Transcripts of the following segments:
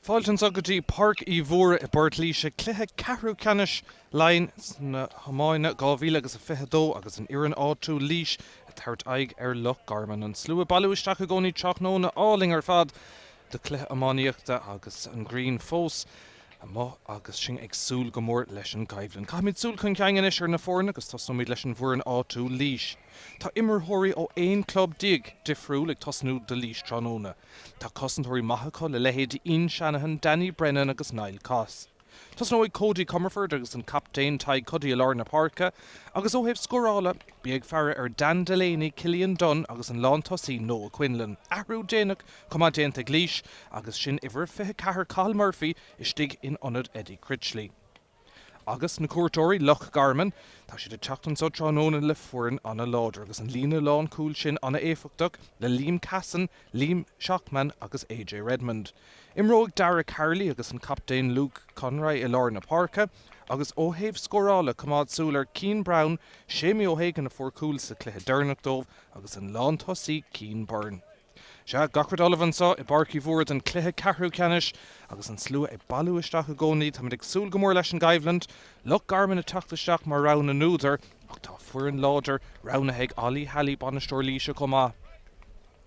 Fáilteann agatí Pháirc í bhóra I Portlaoise cluiche Ceathrú Ceannais Laighean na Iomána 2022 agus an iarrain áitiú Laois a thabhairt aig Loch Garman an slua bailúisteach a gcónaí Tráchtaire áling ar fad de cluiche Iománaíochta agus an Green fós a mo agus sin agsúil go mór leis an gaibhlann. Caithfimid súil chun ceangan is ar na fórna agus tosnúid leis an bhuaireann áitiú Laois. Tá imirthirí ó aon club dig difriúil ag tosnú de Laois tráthnóna. Tá cosantóirí maithachá le lehéad Ian Shanahan, Danny Brennan agus Niall Cass. Tosnóid Cody Comerford agus an captain Ty Cuddy Alar na Pháirce agus óhéamh scorála bí ag fearr ar Dan Delaney, Cillian Dunn agus an lán tosaí Noah Quinlan. Ahrú déanaach cumá déanta Laois agus sin ihar 24 Carl Murphy istigh in ionad Eddie Critchley. Agus na cuairtóirí Loch Garman, tá siad teachtain so tráthnóna le fuaireann anna láidir agus an lína lán cúil sin anna éifeachtach le Liam Casson, Liam Shockman agus AJ Redmond. Imróg Dara Carley agus an captain Luke Conroy Alar na Pháirce agus óhéamh scorála cumád súlar Cian Brown, Séamie O'Hagan a fuaircúil sa cluiche Dernach agus an lán tosaí Cian Byrne. Se gachard Olivansa I barcí bhórad an cluiche Ceathrú Ceannais agus an slua I bailúisteach a gcónaí tá ag súil go mór leis an gaibhland, Loch Garman a teachtaisteach mar rán na núdar ach tá fuaireann láidir rán a heag Ollie Halley banisteoir Laoise comá.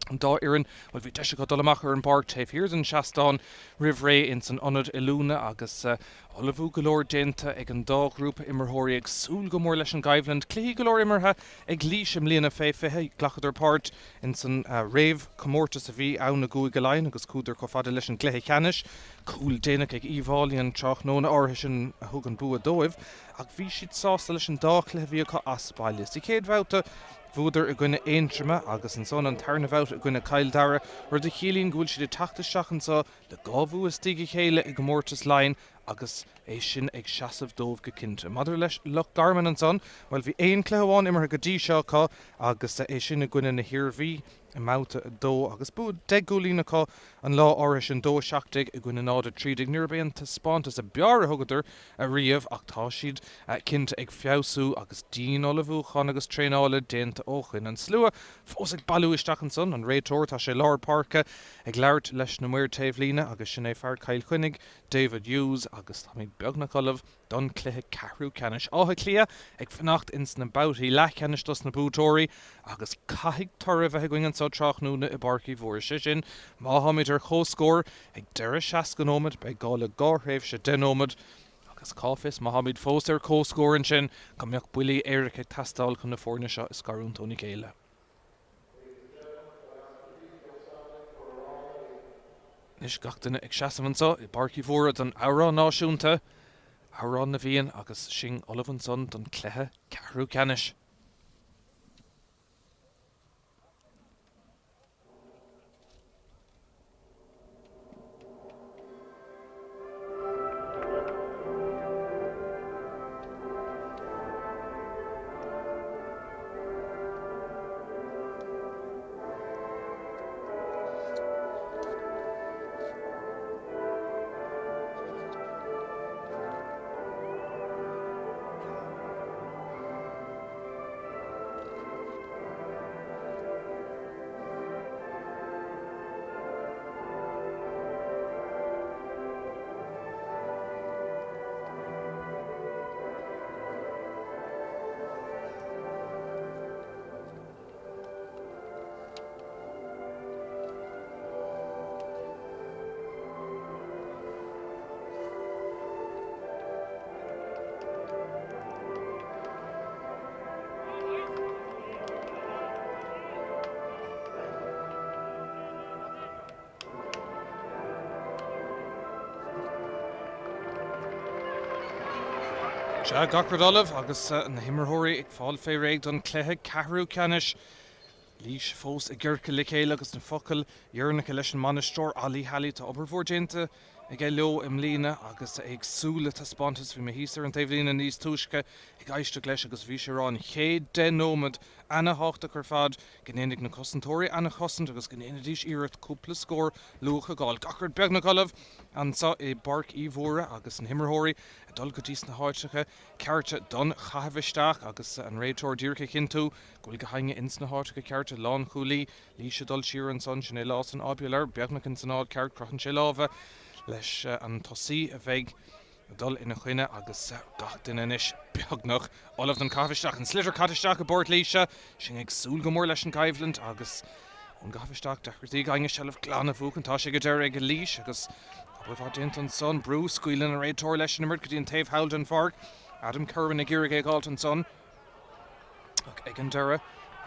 An dá iarrain bhfuil bhí deise go dolamach ar an Báirc taobh hirs an seastáin rih ré in san ionad Ilúna agus olabhú go leor déanta ag an dá grúpa imirthirí ag súil go mór leis an gaibhland, clí go leor imirthe ag Laois im líana fithe glachadar páirt in san réamh comórtas a bhí ann na gúig go Laighean agus cúdar go fada leis an cluiche Ceannais, cúil déanaach ag íomháilíonn Tráchtaire áirithe sin a thug an bua dóibh ach bhí siad sásta leis an dá cluiche bhí acu aspáilis. I céad bhhabhta bhúdar a gcuine éintrama agus an son an tarna bhhabhta a gcuine Cail Dara rud a chiallaíonn gúil siad i teachtasteach an sa le gábhú a stíigh chéile ag gomórtas Laighean agus é sin ag seasamh dómh go cinnte. Madidir leis Loch Garman an son, bhfuil bhí aon cluiche amháin imar go dtí seo cá agus é sin a gcuine na hirbhí I máta a dó agus bú de gúlína cá an lá áiris an dó seachtaigh a gcuine náda trídig nuirbéon tá spántas a bear a thugadidir a riamh ach tá siad cinnte ag feabhsú agus dín olabhú chun agus tréála déanta óchin an slua fós ag bailúisteach an son an réitóir tá sé lár Pháirce ag leirt leis na muir taobh lína agus sin é fearr Cail Chuinnig, David Hughes agus tá ag beagnach olabh don cluiche Ceathrú Ceannais átha clia ag fanacht ins na boutaí Laighean dos na bútóirí agus caithigh toribh a going an so Tráchtaire I barcí bhór sin máhamid ar chóscór ag deire 60 be gála gárthaobh se denómad agus cáfis máhamid fós ar chóscór an sin go mbeadh builí éiric ag tastáil chun na fórna seo is garún Tony Céile. Nis gachtainna ag seasamhansa I barcí bhórad an árán náisiúnta árán na bhíon agus sin olabhann son don cluiche Ceathrú Ceannais. Se gachard olibh agus na himmerthirí ag fáil fé réig don cluiche Ceathrú Ceannais. Laois fós ag ggheirce le chéile agus na focail dhearnach leis an manisteoir Ollie Halley tá obair mhór déanta ag leo im lína agus ag súla tá spántas bhí híar an taobh lína níos túisce ag aisteach leis agus bhí sé rán chéad denómad anna háachta ar fad gnéananig na cosantóirí anna chosant agus gnéanadís iirecht cúpla scór lucha gáil gachard beagnach olibh an sa I barc íomhóra agus an himmerthirí a dul go dtís na háiteacha cearta don chathbhisteach agus an réitóir díorcha chinú goil go hainge ins na háiteacha cearta lán chuúlaí Laoise dul siar an son sin é lás an ábular beagnach an sanád ceart crochan sé lábha leis an tosaí a bheith dul ina chuine agus gach duine inis beagnach Olaf den Cafisteach an slitter Cafisteach a Portlaoise sin ag súl go mór leis an Caibhland agus an Cafisteach de chuirtí gainge seh glána fúcan tá sé go deir ag Laois agus bhá déint an son brú scuilen a réadtóir leis an imirt go dtíon taobh hall den Pháirc Adam Curran ag iarraigh ag gáilt an son ag an deire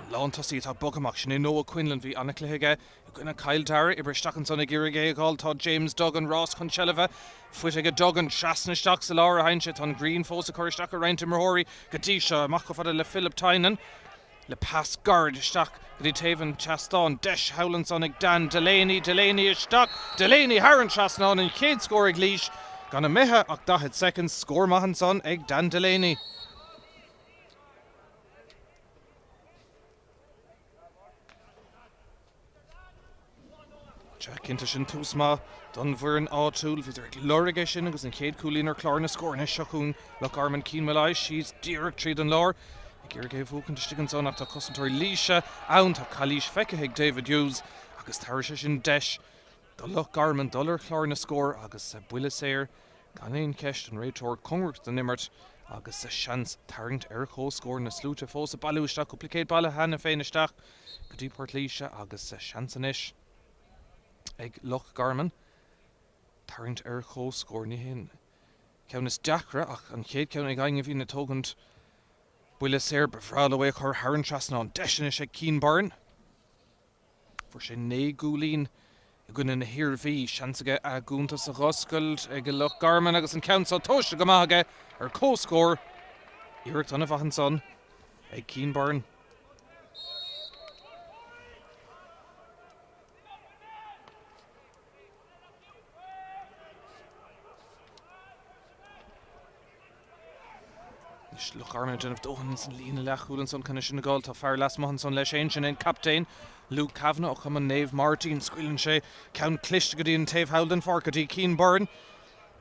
Lán tosaí tá bogamach sin é nó a Quinlan bhí anna cluiche i gcuine Ceathrú i bristeach an son ag iarraigh ag gáil tá James Duggan Ross chun Shelva fuit ag a Duggan seaasnaisteach sa láir a hainse tá Green fós a chuiristeach a Reinta Mhórdha go dtí seo amach go fada le Philip Tynan le pas guard isteach go dtí taobhann Chastáin deis howlan son ag Dan Delaney isteach Delaney Haran Chastáin in chéad scór ag Laois gan a mithe ach 10 seconds scór maithan son ag Dan Delaney. Cinnta sin tús má don bhuiir an áitiúil bhí ag lorige sin agus an chéad cúlín ar chlár na scóirna seachún le Garman Míchéal síos díreach tríd an lár ag iarraigh fúcan de stigan son ach tá cosintúir Laoise ann tá Cailís feice ag David Hughes agus tar sé sin deis dul Loch Garman dul ar chlár na scór agus buile séir gan éon ceist an réiteoir conracht den imirt agus seans tarint ar chó scór na slúte fós a bailúisteach cúplicéad baile hena féin isteach go dtí Portlaoise agus seansanis ag Loch Garman tarint ar chó scór ní hin ceannas deacra ach an chéad ceann ag gainge bhí na tógant buile séir befráil a chur Haran Chastáin deisina sé cín barn fuair sé 9 gúlín i gcuine na hirbhí seansaige a gúntas a ghoscailt ag Loch Garman agus an ceann tóiste go maithe ar cóscór iirecht anna bhaithan son ag cín barn. Loch Garman denmh dóhan san lína lechúlan son cynne sin na gáil tá fear las maithan son leis sin in captain Luke Kavanagh ó chum an Naomh Martin scuilann sé ceann Cluiche go dtí an taobh hall den Pháirc go dtí cín barn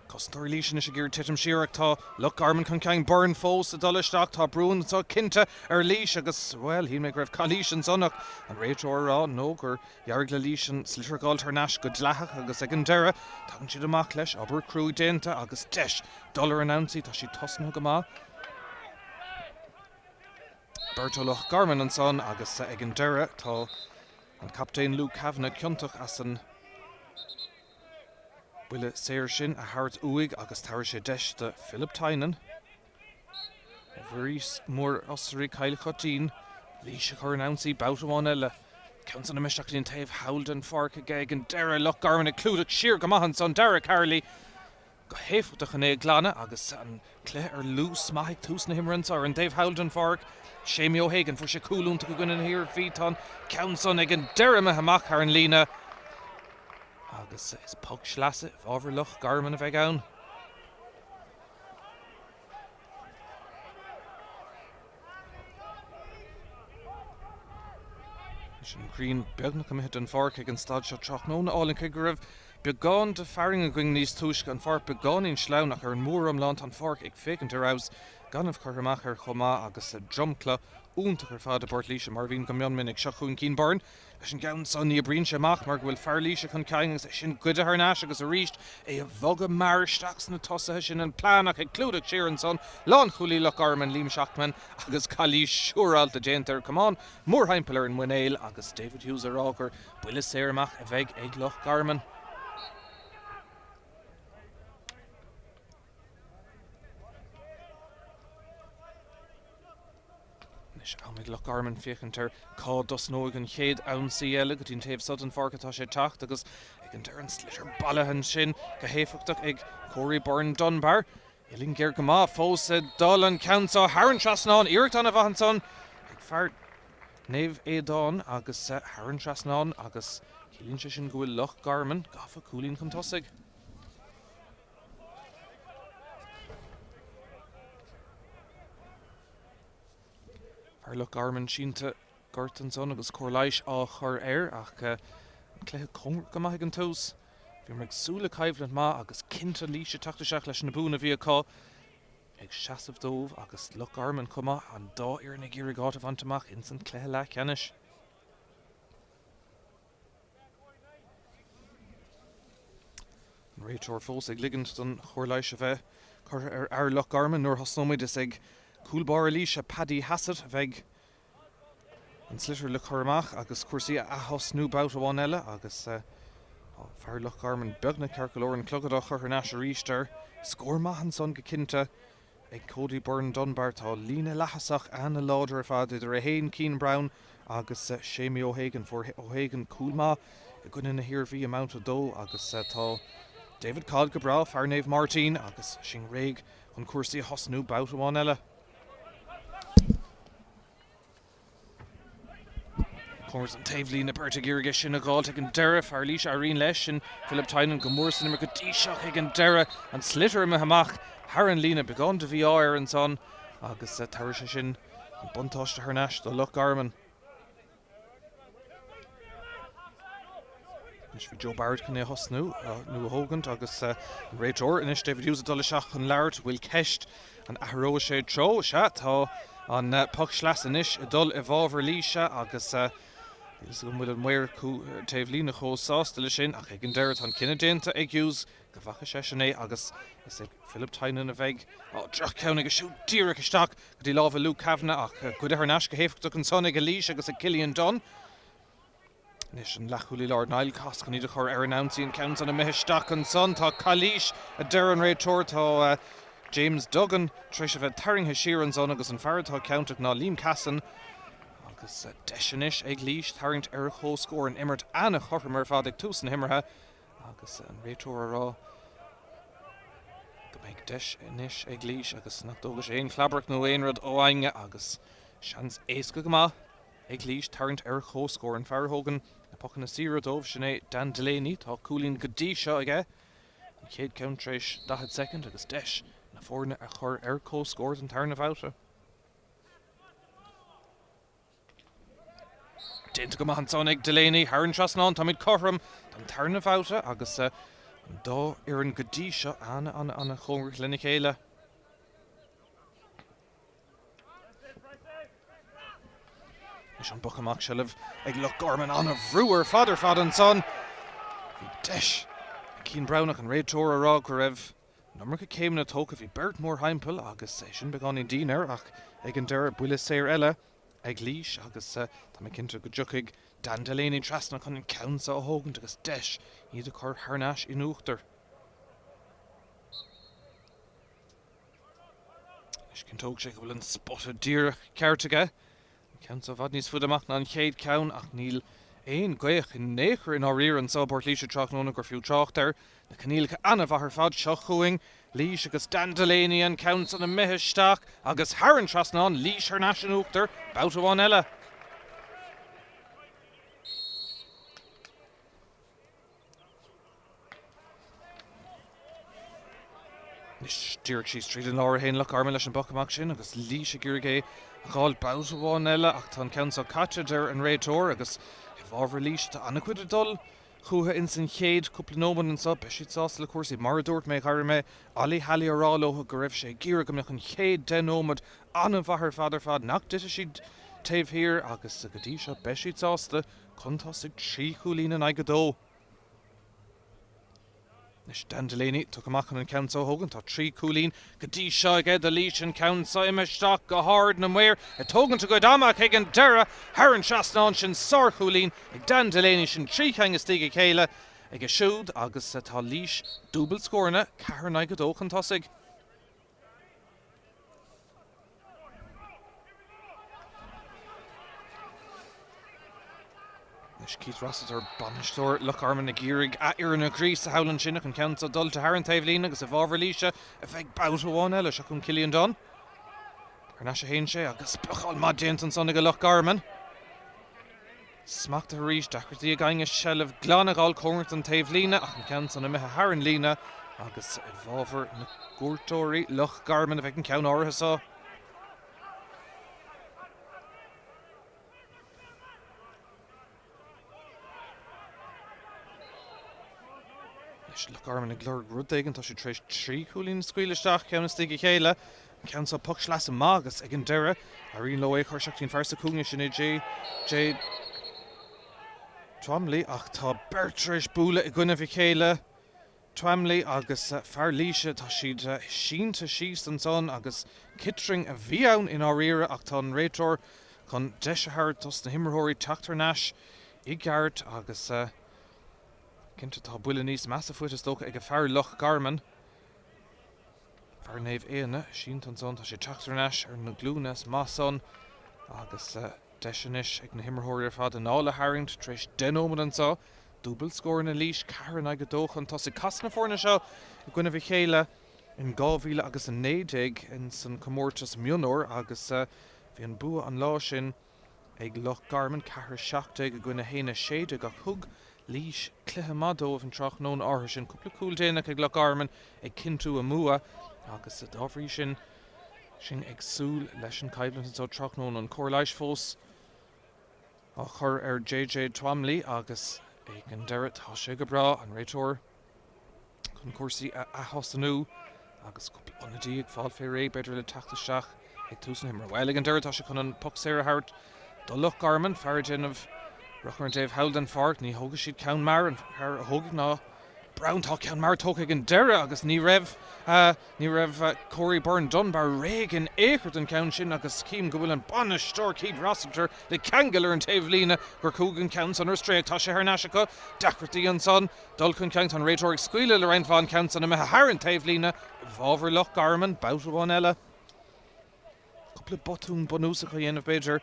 cosintúir Laois sin is gur titim siarach tá Loch Garman chun ceann barn fós a dul isteach tá brún tá cinnte ar Laois agus well hí me raibh Cailís an sonach an réiteoir rá nó gur dhearg le Laois an slitir gáil tar neis go dleathach agus ag an deire tágann siad amach leis aber crú déanta agus deis dul ar an ansaí tá si tosna go maith Berto Loch Garman an son agus ag an deire tá an captain Luke Kavanagh ciontach as an buile séir sin a thart uig agus tar sé deis de Philip Tynan bhríos mór osairí Caile Chotín Laois a chur an ansaí boutamháin eile ceann an imisteach líon taobh hall den Pháirc ag an deire Loch Garman ag clúdaach siar go maithan son deire Carley go héifúteach an é glána agus an clé ar lús maithaigh tús na himrans ar an taobh hall den Pháirc Séimi O'Hagan fuair sé cúlúnta go gine hir bhí tá ceann son ag an deire amach ar an lína agus is pug slasa bhábhar Loch Garman a bheith ann. Sin Green beagnach am hit an Pháirc ag an stad seo Tráchtaire álann chuig go raibh beagán de faring a going níos túisce an Pháirc beagán íon sleánach ar an mór am lánt an Pháirc ag fécinn ar aus ganmh chuirmach ar chomá agus a drumcla úntaach ar fád a Portlaoise mar bhín go mion minic seachún cín barn leis an gceann son ní a bríonn amach mar bhfuil fearlíise chun ceann agus sin goide ar náis agus a ríist é a bhogad Máirteach na tosathe sin an plánach ag clúdaach siar an son lán chuilí Loch Garman Liam Seachman agus Cailís siúráil a déantar cumán mór haimpel ar an Mhórdha agus David Hughes a rágur buile séirmach a bheith ag Loch Garman. Amid Loch Garman fiechantar cá dos nóig an chéad ansaí eile go dtíon taobh sod an Pháirc atá sé tacht agus ag an deir an slitir ballahan sin go héifeachtach ag Corey Byrne Dunbar Ilín géir go maith fós dul an ceann Haran Chastáin iirecht anna bhaithan son ag fear Naomh Éadáin agus Haran Chastáin agus cílíonn sé sin go bhfuil Loch Garman gafa cúlín chun tosaigh. Loch Garman sínta gortan son agus Cluiche á chur air ach cléthe conracht go maith an tús. Bhí mar agsúla Caibhland má agus cinnte Laoise tachtaseach leis na búna bhí acu ag seasamh dómh agus Loch Garman cuma an dá ar na ggéir gáta bhaintach in san cléthe Laigheanis. Réiteoir fós ag ligint don Chorlaoise bheith chur ar Loch Garman nuair thosnóid is ag cúlbar líise Paddy Hassett bheith an slitter le churmach agus cuasaí a thosnú bout amháin eile agus Pháirc Loch Garman beagna cearcolóir an clogad chur náis a ríiste scór maithan son go cinnte ag Cody Byrne Dunbar tá lína lethasach anna láidir fad idir a Hain Keane Brown agus Séimi O'Hagan for O'Hagan Coolma a gunna na hirbhí amount of dó agus tá David Codd go bra Fearnéamh Martin agus sin réig chun cuasaí thosnú bout amháin eile. Chomers an taobhlín na Berta Gearige sin a gáil ag an deire fear lís a rion leis sin Philip Tynan go mór sin go díseach ag an deire an slitter me hamach Har an lína beagán de bhí áir an son agus tair sé sin an buntáiste thnáis do Loch Garman. Is bhí Joe Barrett cynné thosnú nu a hógant agus an réiteoir inis David Hughes a dul seach an Láirt bhfuil ceist an athróa sé tro se tá an puck sleas inis a dul i bhábhar líise agus is go bhfuil an muir taobhlín na chósáasta le sin ach ag an deire an cinenne déanta ag Hughes go bhacha sé sinné agus is ag Philip Tynan a bheith drach cena go siú díreach isteach go dtí lábh Luke Kavanagh ach go d thnáis go héifach an son ag a líis agus ag Cillian Dunn. Nis an lechúlí Lord Nile Cos gan iad chur ar an Antíon count an a meisteach an son tá Calíis a deir an réiteoir tá James Duggan tris a bheith taringthe siar an son agus an fearrtá count ná Liam Cassan agus deisianis ag líis taringt ar chó scór an imirt anna chortha mar fad ag tús an himmarthe agus an réiteoir rá go méid deisianis ag líis agus nachdógus éon chlabrach nó éon rud óhainge agus seans éasca go maith ag líis taringt ar chó scór an fearrthógan na pochan na sira dómh sinné Dan Delaney tá cúlín go dtí seo aige an chéad count tréis 10 second agus deis na fórne a chur ar chó scór an tarna bhouta. Déanta go maith an son ag Delaney thar an trasnán tá mid corhram an tarna bhouta agus an dá ar an go dtí seo anna chóngrach le Míchéal. Is an buch amach sibh ag Loch Garman an a bhrúar fad an son. Bhí deis Keane Brownach an réiteoir a rá go raibh numar go céim na tóca bhí Bert mór haimpel agus sin beagán i dínar ach ag an deire buile séir eile ag líis agus tá mé cinnte go dtiucaigh Dan Delaney trasna chun an countsa a hógant agus deis iad a chur thnáis in uachtar. Is cin tóg sé go bhfuil an spotted díreach ceartaige. Count of Adney's foot amach an chéad count ach níl éon gaoch in néchar in áír an sá Portlaoise Tráchtaire gur fiú Tráchtaire na canílacha anna bhar fad seo chuing Líis agus Dan Delaney an counts an a meisteach agus Har an trasnán Líis ar náis an uachtar bout amháin eile. Nis dúirc sí tríd an láir hain Loch Garman leis an buch amach sin agus Líis a gurigé gáil bout amháin eile ach tá an count of Ceathrú an réiteoir agus i bhábhar Líis tá anna cuid a dul chuatha in san chéad cúpla nóman an sub beisiad sásta le cuasaí mar a dúirt méid char mé alí halí arálótha go raibh sé gíra go mbeadh an chéad den nómad anna bhahar fadar fad nach duite siad taobh hir agus a go dtí seo beisiad sásta chuntásigh trí chúlín an aige dó. Nis Dan Delaney tuk amach an count so hogan tá trí cúlín go dtí seo ag de Líis an count sa imeisteach go hard na muir a tógan to go damach ag an deire Har an trasnán sin sár chúlín ag Dan Delaney sin trí cheangas tíige chéile ag a siúd agus tá Líis dúbal scórna cehar na go dóchan tosig. Keith Rossiter banistóir Loch Garman na gírig a iarna na grís a howlan sinach an count a dul to Har an taobhlín agus a bhábhar líise a bheith bout amháin eile se chun Cillian Dunn. Ar na sé héin sé agus buchail má déint an son ag Loch Garman. Smacht a ríis dachirtí a gainge sellh glánagáil cóirt an taobhlíne ach an count an a mithe Har an lína agus a bhábhar na gúirtóirí Loch Garman a bheith an count áirithe sá. Loch Garman ag glór rudéigen tá sé tréis trí chúlín scuileisteach ceanna stíige chéile cean sa puck sleas an mágus ag an deire a rion Laois chuir seachtaín fearsa cúne sin é J. Tromley ach tá Bertris búla i gcuine bhí chéile Twamley agus Pháirc tá siad sínta síos an son agus kitring a bhí ann in áíire ach tá an réiteoir chun deisethart tos na himmerthirí Tráchtaire I gceart agus cinnte tá buile níos measa fuit is dócha ag a fearr Loch Garman. Fearr naomh éana sínta an son tá sé Tráchtaire ar na glúnas más son agus deisianis ag na himmerthirí ar fad an ála hairint tréis denóman an sá. Dúbal scór na Laois caran ag dóchan tá sa casna fórna seo I gcuine Míchéal in 2000 agus an 90 in san comórtas Mionór agus bhí an bua an lá sin ag Loch Garman cahar 70 a gcuine héine 60 a thug Laois Cluiche madómh an trachnón áthir sin cúpla cúil déanaach ag Loch Garman ag cinú a mua agus a dábhrí sin ag súil leis an caibhlann an trachnón an Portlaoise fós a chur ar JJ Twamley agus ag an deireadh tá sé go bra an réiteoir chun cuasaí a thosanú agus cúpla ionadaí ag fáil fé ré beidir le teachtasteach ag túsan himar. Well ag an deireadh tá sé chun an puc séir thart do Loch Garman fearr déanamh Rochmar Dave Howden Pháirc ní thóga siad ceann mar an fearr thógaigh ná Brown tá ceann mar tógha ag an deireadh agus ní raibh Corey Byrne Dunbar réigean échart an ceann sin agus cím go bhfuil an banistóir Keith Rossiter le ceangalar an taobh lína gur cúgan ceann san ar stréach tá sé thnaisiacha deachratíí an son dulchan ceann an réiteoir ag scuile le rainn fáin ceann san a methe thar an taobh lína bhábhar Loch Garman bouta bháin eile. Cúpla botún bonúsacha dhéanamh beidir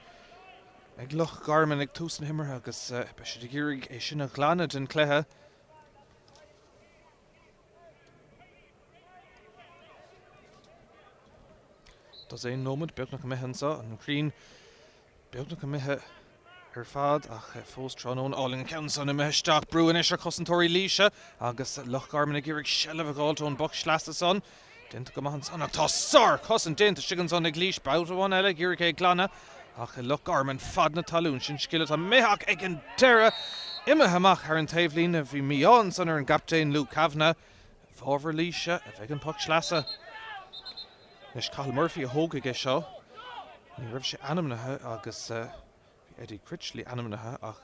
ag Loch Garman ag túsan himmartha agus be sé de ghirigh é sin a glanad den cléthe. Tá é nómad beagnach go mithe sa an chrín beagnach go mithe ar fad ach fós tránón áling ceann san na meisteach brúin is ar cosantóirí Laoise agus Loch Garman ag ghirigh sellh gáiltón boc sleasta son dénta go maithan san ach tá sár cosan dénta sigan san ag Laoise bouta bháin eile ghirigh é glana ach Loch Garman fad na talún sin sciile tá méthach ag an deireadh imethe amach ar an taobh lína bhí Míchéal san ar an gaptéin Lú Cabhna bhábhar Laoise a bheith an puc sleasa. Nes Cathal Murphy a thógaigh é seo ní raibh sé anamnathe agus bhí Eddie Critchley anamnathe ach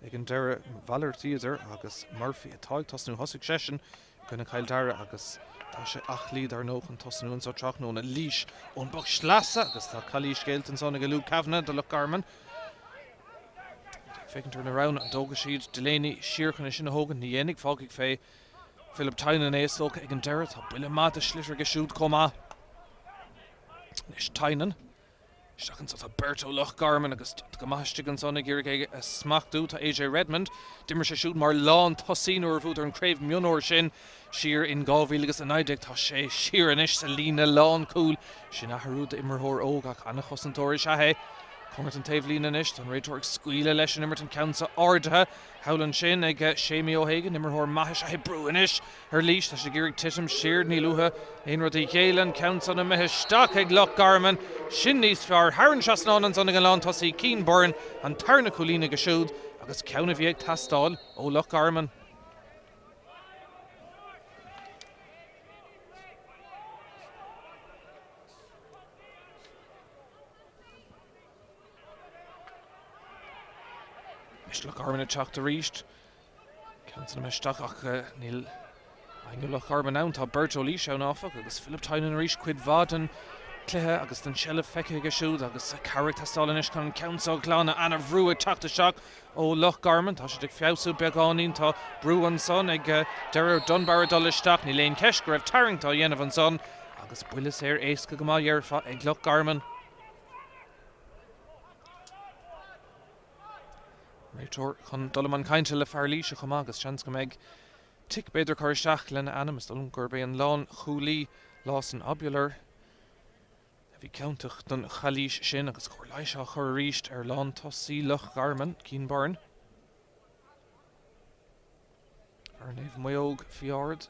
ag an deireadh Valor Theatre agus Murphy atá ag tosnú thosaigh sé sin gona Cail Dara agus tá sé achlíd ar nóch an tosnú an trachnón na Laoise ón boc sleasa agus tá Cailí scéaltan son ag Lú Cabhna de Loch Garman. Fécinn turn around an dóga siad Delaney siarchan is sin a thógan ní dhéananig fágaigh fé Philip Tynan éastócha ag an deireadh tá buile máta slitir go siúd comá. Nis Tynan Seachan sa Berto Loch Garman agus go maithe an son ag ghirigh a smachtú tá AJ Redmond dimmer sé siúd mar lán tosínú ar bhútar an Craobh Mionóir sin siar in 2000 agus a 90 tá sé siar inis sa lína lán cúil sin a tharúd immerthór ógach anna chosantóirí sethe Cummart an taobh lína inis an réiteoir ag scuile leis an immert an ceann sa Mhórdha Howlan sin ag Séamie O'Hagan immerthór maithe sethe brú inis ar Laoise tá sé ghirigh titim siar ní luha éon rud í chéile an ceann san na meisteach ag Loch Garman sin níos fearr tharn seasnán an son ag an lán tosaí Cian Byrne an tarna cholína go siúd agus ceanna bhí ag tastáil ó Loch Garman. Is Loch Garman a teach de ríist ceann san na meisteach ach níl aingú Loch Garman ann tá Berto Laoise an áfach agus Philip Tynan a ríist cuid bhád an cluiche agus den sellh feice go siúd agus carrick tastáil inis chun ceann sa glána anna bhrú a teachtasteach ó Loch Garman tá sé ag feabhsú beagáín tá brú an son ag deireadh Dunbar a dul isteach ní léon ceis go raibh tarringtá dhéanamh an son agus buile séir éasca go má dhearfa ag Loch Garman. Réiteoir chun dul an cainte le fearr Laoise chum agus seans go méid tic beidir chuir isteach lena animas dul gur bé an lán chuúlaí lás an obular a bhí ceantaach don chalíis sin agus chuir leiise a chur ríist ar lán tosaí Loch Garman Cian Byrne ar naomh maog fiord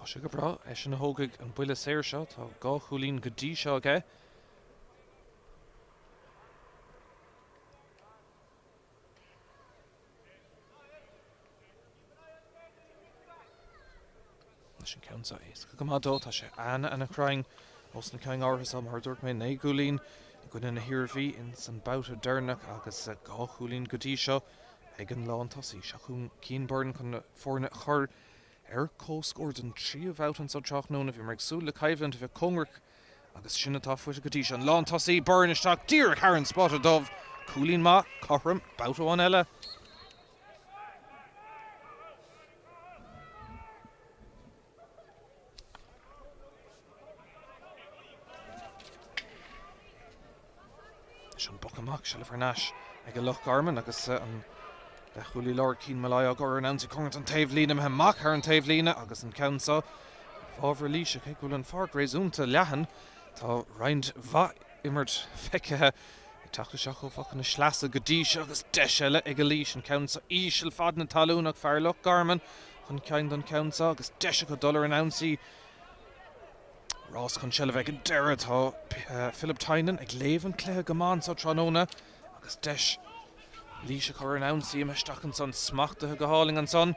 tá sé go bra é sin na thógaigh an buile séir seo tá gá chuúlín go dtí seo aige. Sin ceansa éasca go mádó tá sé anna craing os na ceang áthas am thúirt mé 9 gúlín Gwyn yn y hirfi in san bout o dernach agus gá chwlín go dtí seo ag an lán tosí seachún cín burn chun fórna chur cóscóir den tríomh out an so teach nóna bhí mar agsúil le caibhlann bheith congrach agus sinna tá fuite go dtí seo an lán tosí burn isteach dír Karen spot a dubh cúlín má chothram bout óháin eile. Sean Buckamach se le farnáis ag Loch Garman agus an chulí leir cín malaya gur an ansa congrat an taobh lína he mach ar an taobh lína agus an countsa fábhar líise ché gúil an Pháirc réúnta Laighean tá roind bha immert feicethe i tachta seach ó fachan na sleasa go dtí seo agus deise ag a líis an countsa ísisiil fad na talúnach fear Loch Garman chun ceann don countsa agus deise go dul ar an ansaí Rás chun seileh ag an deire tá Philip Tynan ag léomhan cléthe gomáin sa tróna agus deis líise chur an ansaí imeisteach an son smachtathe go háling an son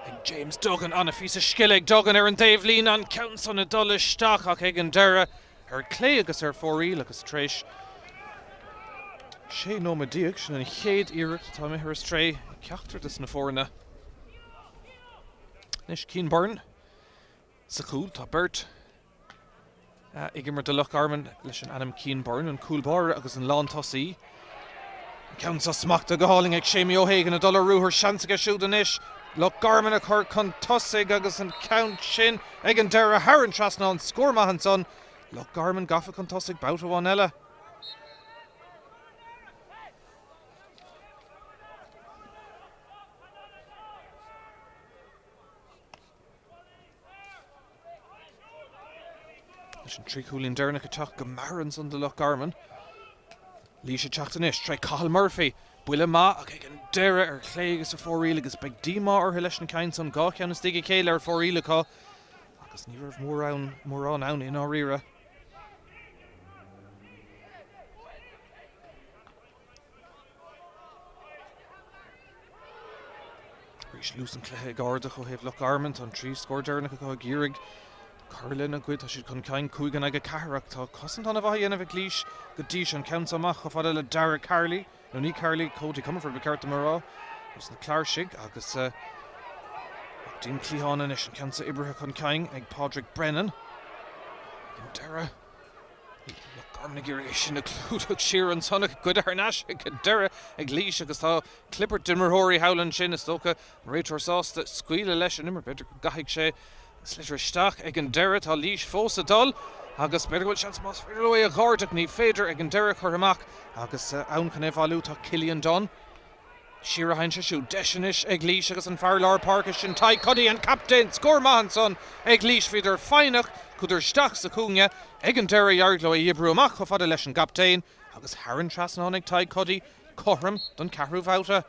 ag James Duggan anna fís a sciile ag Duggan ar an taobh lína an count son a dul isteach ach ag an deire ar clé agus ar fóríl agus tréis sé nómadíag sin an chéad iirecht tá mé ar stré ceachtartas na fórna. Nis cín burn sa cúl tá Bert ag immer de Loch Garman leis an anam cín burn an cúlbar agus an lán tosaí. Countsa smachta go háling ag Séimi O'Hagan a dul rúthar seansaige siúd an isis. Loch Garman a chur chun tosaigh agus an count sin ag an deire Haran trasna an scór an son. Loch Garman gafa chun tosaigh bout óháin eile. Leis an trí cúlín deirnach a teach go maran son de Loch Garman. Líise teachtanis, tre Cathal Murphy, buile má ag ag an deire ar clé agus a fóríle agus beag díma ar leis an caint son gá ceanna stigige céile ar fóríle cá agus ní raibh mórrán ann in áíire. Rís lús an cléthe gáda go héobh Loch Garman an trí scór deirnach go gírig Carlin a gcuid a siad chun cain cúigan ag a carach tá cosint anna bhaí anna bheith líis go dtí an count amach go fada le Dara Carley nó ní Carley Cody Comerford be ceart marrá gus na Cláirsigh agus dín clíháin is an countsa ibrithe chun cain ag Padraig Brennan an Dara Loch Garman ag iarige sin na clúdach siar an sonnach good ar náis ag Dara ag líis agus tá Clipper Dimmerhóirí howlan sin is tócha réitor sásta scuile leis an immer beidir go gaithigh sé Slitter isteach ag an deire tá líis fós a dul agus beidir bhfuil seans más féidir le a gáirteach ní féidir ag an deire chur amach agus ann chun éhhalú tá Cillian Dunn. Siar a hain se siú deisenis ag líis agus an fearlár Pháirc sin Ty Cuddy an captain scór mahan son ag líis féidir feinach chuidir steach sa cúne ag an deire dheargló a dhibrú amach go fada leis an captain agus Haran trasna ag Ty Cuddy chothram don Ceathrú bhauta.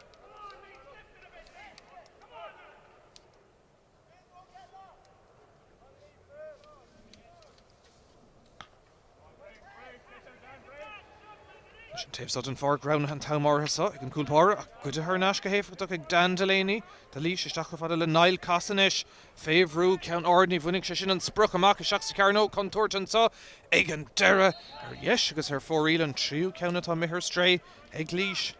Taobh an Pháirc round an Taomártha sa ag an cúlpára ach go ar náis go héifreach ag Dan Delaney tá líis isteach go fada le Niall Casanis Féhrú ceann ordní bhuinig sé sin an spruch amach seach sa cearnó contúirt an sa ag an deire ar dheis agus ar fóríl an tríú ceanna tá mithir stré ag líis.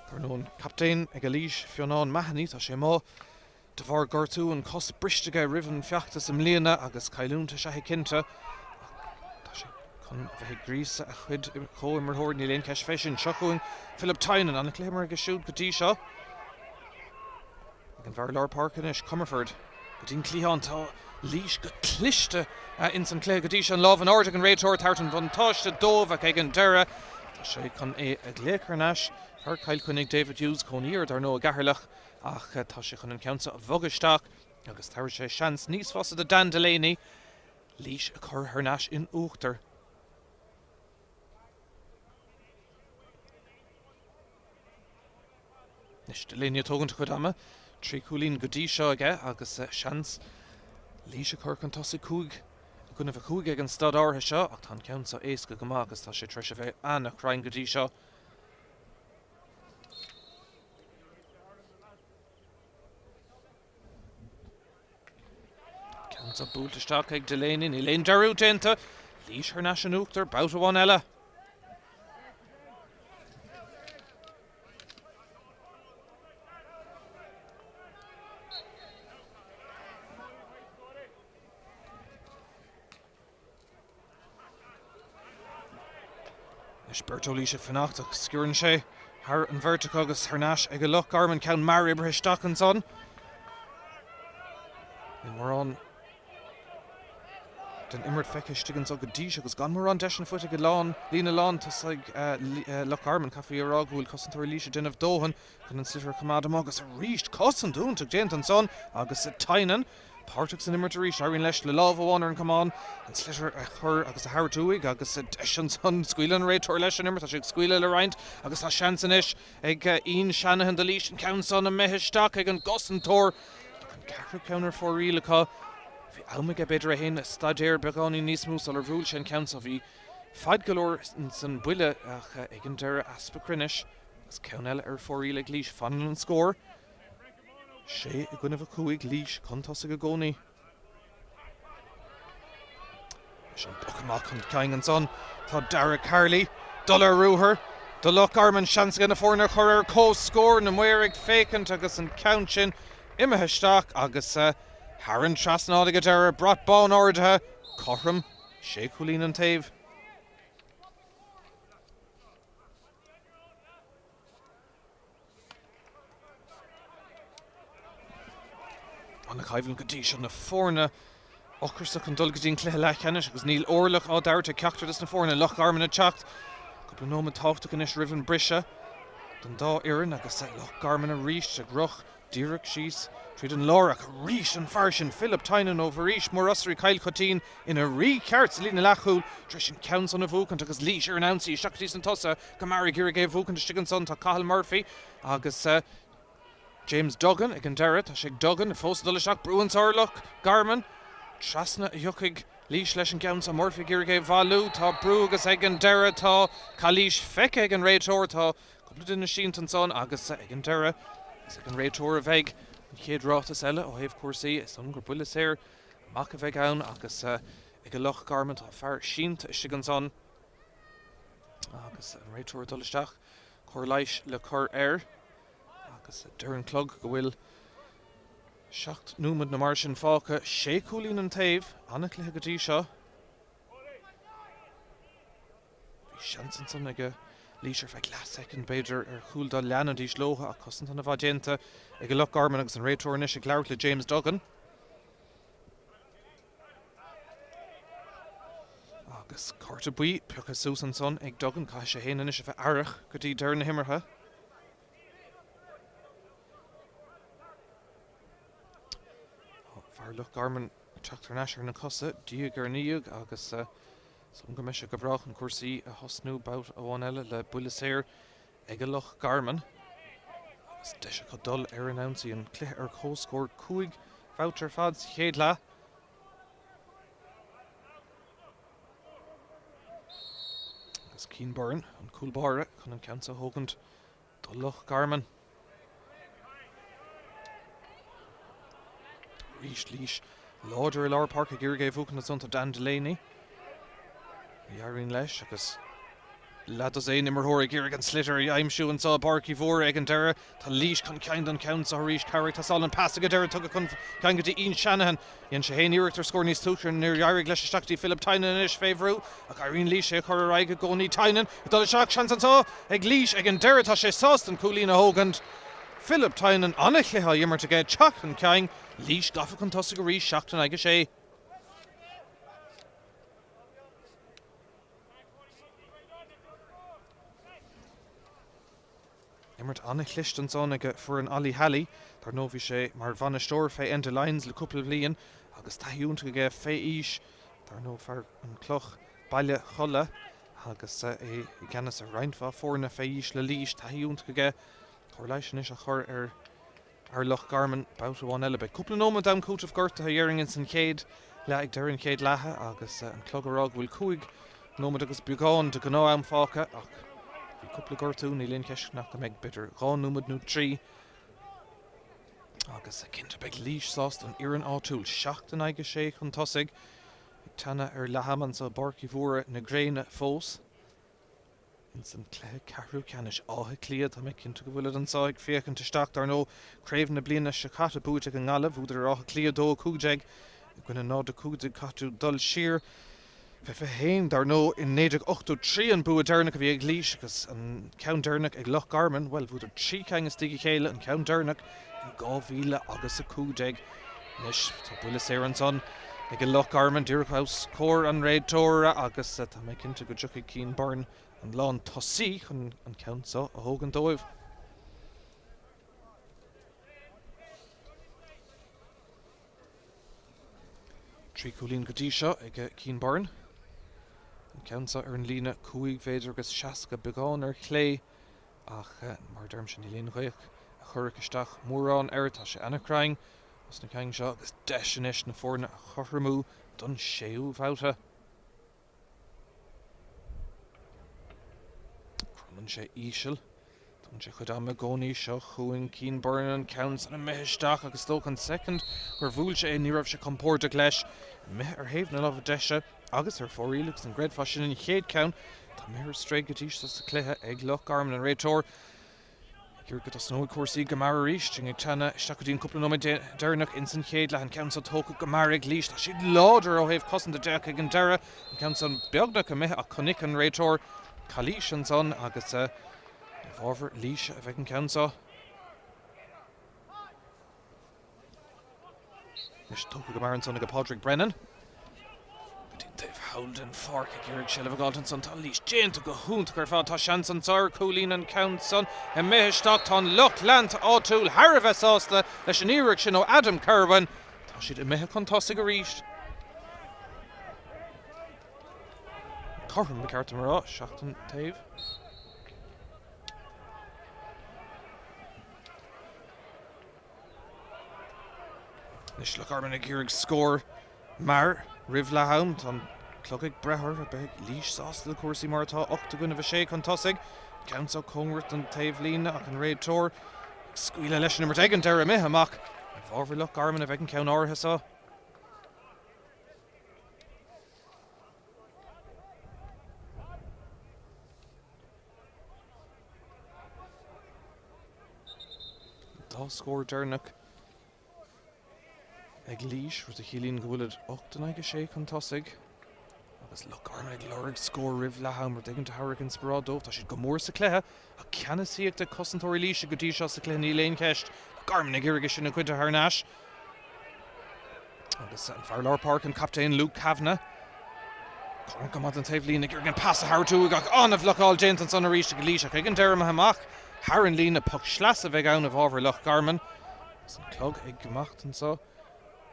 Carnón captain ag a líis Fionán Mahony tá sé má de bhar gortú an cos bristeige rihan feachtas am líana agus cailúnta se cinnte tá sé chun bheith grísa a chuid chomar ní léon ceis fésin seachúin Philip Tynan anna cléimar agus siúd go dtí seo ag an fearlár Pháirc is Comerford go dtín clíán tá líis go cliste in san clé go dtí an láh an áirte an réitor tartan von táiste dómh ag an deire tá sé chun é ag lécarnáis Thar cail chunig David Hughes coníir ar nó a gaharlach ach tá sé chun an countsa a bhogaisteach agus tar sé seans níos fása de Dan Delaney líis a chur thnáis in uachtar. Nis Delaney tógant chud ama trí cúlín go dtí seo aige agus seans líis a chur chun tosaigh cúig gona bheith cúig ag an stad átha seo ach tá countsa éasca go má agus tá sé treis a bheith anna chrainn go dtí seo. Sa búltaisteach ag Drisleáin ní léon dearú dénta. Laois ar náis an uachtar bouta bhain eile. Spórt Laoise fannacht ach sciúrann sé Har an Mhórdha agus Ceannais ag Loch Garman ceann mar ibristeach an son. Ní mar an den immert feicistegann so go díos agus gan mar an deis fut ag lán lína lán tas ag Loch Garman cafaí ará bhfuil cosantóir Laoise denmh dóhan chun an slitir cumádam agus a ríist cosan dúnta déint an son agus a tainan. Pháirc san immert a ríist aíonn leis le lámh bháin an cumán an slitir a chur agus a hairtúig agus a deis an son scuile an réiteir leis an immert a sé scuile le roinnt agus a seansan is ag Ian Shanahan de Laois an ceann son a meitheasteach ag an gosantóir an Ceathrú ceannar fórílacha. Bhí almaige beidir a héin stadéir beáí níos mú ar bhúil sé an ceann sa bhí fad golóir san buile ach ag an deire aspa crinis agus ceann eile ar fóríla Laois fanan an scór. sé I gcuineh a chuig Laois contas go gcónaí. Sin buchamach chun ceann an son tá Dara Carley dul ar rúthair. Do Loch Garman seans gan na fórna chur ar cóscór na muir ag fécant agus an count sin imethisteach agus Haran trasnáda go deire brat bán Mhórdha Corham sé chulín an taobh. An na caibhlann go dtí na fórna ochrarsach an dul go dtíon cluiche Laighean agus níl orlach á dabhairt ceachtar na fórna Loch Garman a teacht. Cúpla nóma táachta gan is rivan brise don dá iarán agus Loch Garman a ríist ag roch díreach síos tríd an lárach a ríis an fear sin Philip Tynan ó bhríis mór osraí Cail Cotín ina rí ceart lína lechúil treis sin ceann son a bhúcant agus Laois ar an ansaí seachtaí san tosa go mar gur a géibh bhúcant stigan son tá Cathal Murphy agus James Duggan ag an deire tá sé Duggan a fós dul isteach brúans ar Loch Garman trasna a dhiocfaigh Laois leis an ceann sa Murphy gur a géibh bhálú tá brú agus ag an deire tá Laois feice ag an réiteoir tá cúpla duine sínt an son agus ag an deire ag an réiteoir a bheith an chéad rátas eile ó thaobh cuasaí is an gur buile séir amach a bheith ann agus ag Loch Garman tá fear sínt is an son agus an réiteoir dul isteach chur Laois le chur air agus deir clog go bhfuil seacht númad na mar sin fáca sé cúlín an taobh anna cluiche go dtí seo. Bhí seansan san ag Laois ar feith glas second beidir ar chúl dá leanna díos lótha a cosint an a bhádénta ag Loch Garman agus an réiteoir inis ag labhairt le James Duggan. Agus cárta buí peachas sús an son ag Duggan cai sé héanaan is a bheith airich go dtí deir na himmartha. Loch Garman Tráchtaire ar na cosa díag ar níag agus son go meise go brach an cuasaí a thosnú bout a bháin eile le buile séir ag Loch Garman agus deise go dul ar an ansaí an cluiche ar cóscóir cúig boutar fad chéad le. Agus cín borann an cúlbáire chun an ceann sa thógant do Loch Garman. Ríis Laois láidir lár Pháirc gur géibh bhúcant na sonta Dan Delaney. Bhí leis agus leadas é nimmarthóir gur an slitir aimimsú an sá barcí mhór ag an deire tá Laois chun ceann don ceann sa ríis Carrick tá sáil an pasta go deire tugad chun ceann go dtí Ian Shanahan dhéann sé héanaíireachtar scór níos túchar nuair dhearg leis isteachtaí Philip Tynan is féhrú ach Laois sé chur ar aige gcónaí Tynan dul seach sean antá ag Laois ag an deire tá sé sást an cúlín a thógant. Philip Tynan anna chluiche immert aige teach an ceann Laois gafa chun tosa go ríis seachtain aige sé. Immert anna chlicht an son aige fuair an Ollie Halley tar nó bhí sé mar bhainisteoir fé Drisleáin le cúpla bliain agus taíúnta aige fé is tar nó fear an cloch baile cholle agus é gceannas a roinntha fórna fé is le Laois taíúnta aige chur leis is a chur ar Loch Garman bouta bháin eile. Cúpla nóma dam cútamh gorta a dhearing san céad le ag deireann céad lethe agus an clogárrág bhfuil cúig nóma agus bugáin de gná am fáca ach bhí cúpla gortaú ní líon ceisc nach go méid bitir gá nómad nó trí agus a cinnte beag Laois sást an iarán áitiúil seachtain aige sé chun tosaigh Tana Lahaman sa Pháirc Mhórdha na gréine fós. In san Ceathrú Ceannais átha cliad tá mé cinnte go bhfuil an sáig fécinn teisteach dar nó Craobh na bliana se chatta búte an ngalah bhúidir átha cliad dó cúdeag gona nád a cúdeag catú dul siar fe héin dar nó in 1983 an bua dernach a bhí ag Laois agus an ceann dernach ag Loch Garman well bhúidir trí cheangas tigi chéile an ceann dernach in 2012 nis tá buile sé an son ag Loch Garman dúrchaus cór an réadtóra agus tá mé cinnte go dtiucha cín barn an lán tosaí chun an ceann sa a thóg an dóibh. Trí cúlín go dtí seo ag cín barn an ceann sa ar an líne cúig féidir agus seaca beagán ar chlé ach mar derm sin í líon chuoich a chur isteach mórrán air tá sé anachráing os na ceann seo agus deisenis na fórna a chothramú don séú bhauta. Chromann sé íseal don sé chud am a gcónaí seo chuain cín barn an ceann san a meisteach agus tóg an second gur bhúil sé ní raibh sé compórta leis mith ar thaobh na lámh deise agus ar fóríleachs an gréad fasin in chéad ceann tá mé stréig go dtí sa cluiche ag Loch Garman an réadtóir gur go snóid cuasaí go mar ríis ag tena stacadín cúpla nóid dernach in san chéad le an ceann sa tóca go mar ag Laois tá siad láidir ó thaobh cosanta deach ag an deire an ceann san beagnach a mith a chunic an réadtóir Cluiche an son agus bhábhar Laois a bheith an ceann sa. Nis tóca go mar an son ag Pádraig Brennan. Dave Holden Pháirc ag iarraig sé le bháiltain son tá Laois déanta go húnta gur fád tá seans an sair cúlín an ceann son a meisteach tá Loch leanta áitiúil thar a bheith sásta leis an iarraig sin ó Adam Curban tá siad i meitheach chun tosaigh go ríist. Corran me ceart marrá seachtain taobh. Nis le Garman ag iarraig scór mar rih Laighean tá clocaigh brethir a beidh Laois sásta le cuasaí mar atá 8 gona bheith sé chun tosaigh ceann sa cónghairt an taobh lína ach an réadtóir scuile leis an immert ag an deire mith amach bhábhar Loch Garman a bheith an ceann áirithe sa. Dá scór dernach ag Laois rud a chilín go bhfuil 8 chun tosaigh agus Loch Garman ag leorg scór rih Laighean mar d'igeann Pháirc an Spórt tá siad go mór sa cluiche a ceanna síocht de cosantóirí Laois go dtí seo sa cluiche ní léon ceist Garman ag iarraig sin a cuid a Ceannais agus an Pháirc Párc an captain Luke Kavanagh chuir go mad an taobh lína ag iarraig an pass a thar tú ag anmh leáil déint an son a ríiste go Laois ag an deire amach thar an lína puc sleas a bheith ann a bhábhar Loch Garman as an clog ag gemacht an so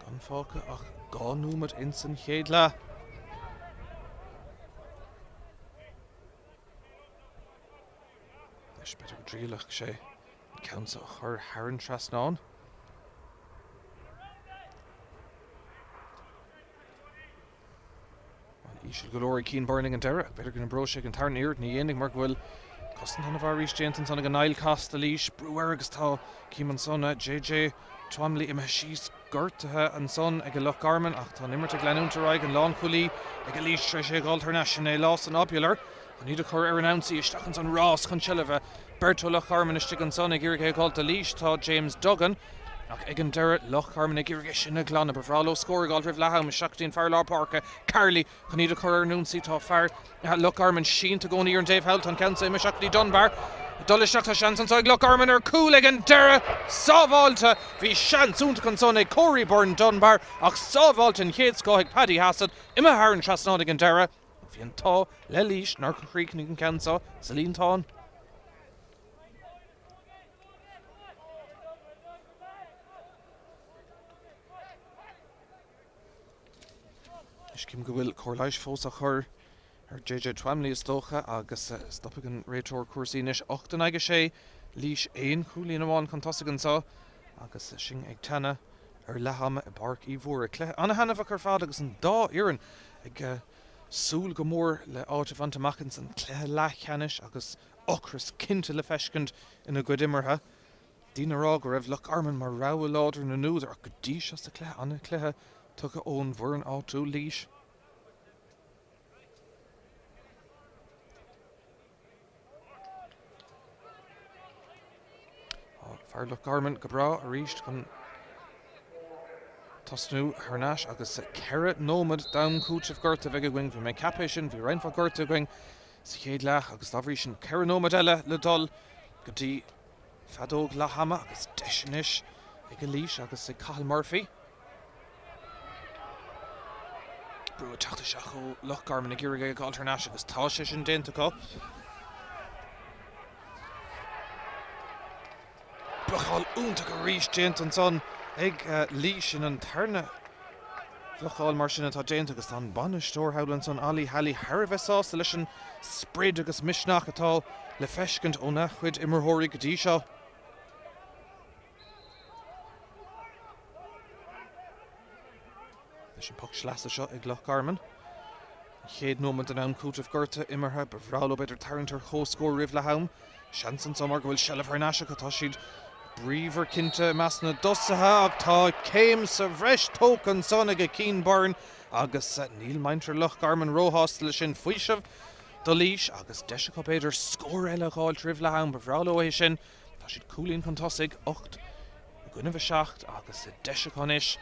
gan fáca ach gá númad in san chéad le. Leis beidir go dríoch sé ceann sa chur Haran Trasnáin. An íseal go leor cín burning an deire beidir go na bróise an tarn iard ní dhéananig mar bhfuil costan an a bhar ríis déantan sanna go nail cast a Laois breúir agus tá címan sonna JJ Twamley imime síos gortathe an son ag Loch Garman ach tá nimmert ag leanúntaráig an lán chulaí ag a Laois tre sé International Lás an opular an iad a chur ar an ansaí isteachchans an rás chun seileh Berto Loch Garman istigh an son ag iarraig ag a Laois tá James Duggan ach ag an deire Loch Garman ag iarraig sin na glanna bhráló scóir ag rih Laighean me seachtaín Pháirc Párca Carly chun iad a chur ar núnsaí tá Loch Garman sínta gcónaí ar an Dave Halt an ceann me seachtaí Dunbar Dullisteach tá seans an saig Loch Garman ar cúil ag an deire sábháilte bhí seans únta chun son ag Corey Byrne Dunbar ach sábháilte an chéad scó ag Paddy Hassett imime Haran Trasnáin ag an deire bhí an tá le Laois nar chun chríochnaigh an ceann sa líon táin. Is cím go bhfuil Portlaoise fós a chur ar JJ Twamley is dócha agus stoppa an réadtóir cuasaí níos 8 Laois 1 cúlín amháin chun tosaigh an sa agus sin ag tena ar Laighean i Pháirc Mhórdha cluiche anna hanamh chu fád agus an dá iarrainn ag súil go mór le áitimh antamachchans an cluiche Laigheanis agus ochras cinnte le feiscint ina go immertha Dína rá go raibh Loch Garman mar rá láidir na núd ar go díos as the anna cluiche tucha ón bhuireann áitiúil Laois. Fear Loch Garman go bra a ríist chun Tosnú Ceannais agus ceire nómad dam cúteamh gorta bheith go going bhí mé capé sin bhí reinfa gorta going sa chéad leach agus dábhrí sin ceire nómad eile le dul go dtí fadóg Laois agus deisinis ag go Laois agus sa Cathal Murphy. Brú teachta seach ó Loch Garman ag iarraige ag Ceannais agus tá sé sin déanta go. Blachal únta go ríist déanta an son ag Laois in an tarna Blachal mar sin atá déanta agus tá an banistóir howlan son Ali Halley Harvesás leis an spread agus misnach atá le feiscint ó nachhuid imirthirí go dtí seo. Leis an puck sleasa seo ag Loch Garman. Chéad nómad an am cúteamh gorta imirthe bhrála beidir tarntar chóscóir ribh le haim. Seansan samar go bhfuil sellh Ceannais atá siad bríomhar cinnte measna dosathe ag tá céim sa bhreis tócan son ag a cín barn agus níl maintar Loch Garman róthas le sin faoisimh do Laois agus deise go beidir scór eile gáil ribh le haim bhrála é sin. Tá siad cúlín chun tosaigh 8 gunna bheith 7 agus deise chunis.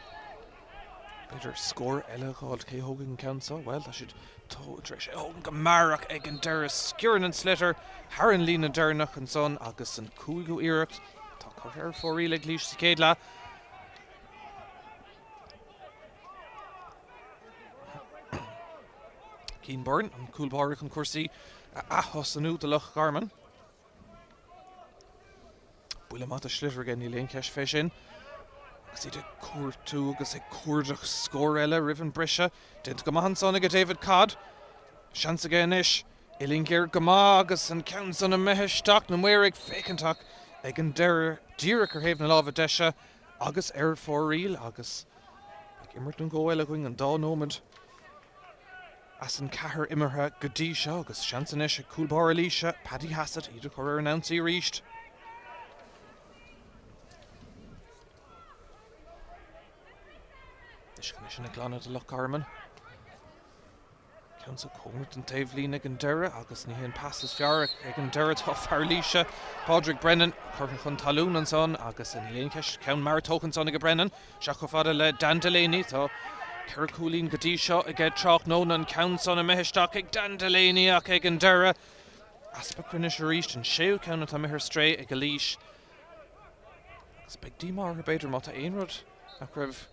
Beidir scór eile gáil cé hógan cansa, well tá siad tódreis ógan go marach ag an deire sciúran an slitter thar an lína deirnach an son agus an cúigú iirecht. Tá chuir fórí le Laois sa céad le. Cín burn an cúlbáirich an cuasaí ahos anú de Loch Garman. Buile mat a slitter gan ní léon ceis fé sin. Agus iad cuairtú agus ag cuairdach scór eile rivan brise. Déint go maithan son ag David Codd. Seans a gainis. Ilín géir go maith agus an ceann son a meitheisteach na muir ag fécintach ag an deire díreach ar thaobh na lámha deise agus ar fóríl agus ag imirt an ggóil a going an dá nómad as an cethir imirthe go dtí seo agus seansanis ag cúlbáir Laoise Paddy Hassett iad chuir ar an ansaí ríist. Is gan sin ag glanad a Loch Garman. Council Court and Tavelin ag an deire agus ní hén passes Pháirc ag an deire tá fear Laoise. Padraig Brennan chuirn chun talún an son agus in léon ceis ceann Máirt tócan son ag a Brennan. Seach go fada le Dan Delaney tá ceir cúlín go dtí seo ag trách nóna an ceann son a meitheisteach ag Dan Delaney ach ag an deire. Aspa crunis a ríist an séú ceann atá mithir stré ag a Laois. Agus beag dímar ar beidir má tá aonrad ach raibh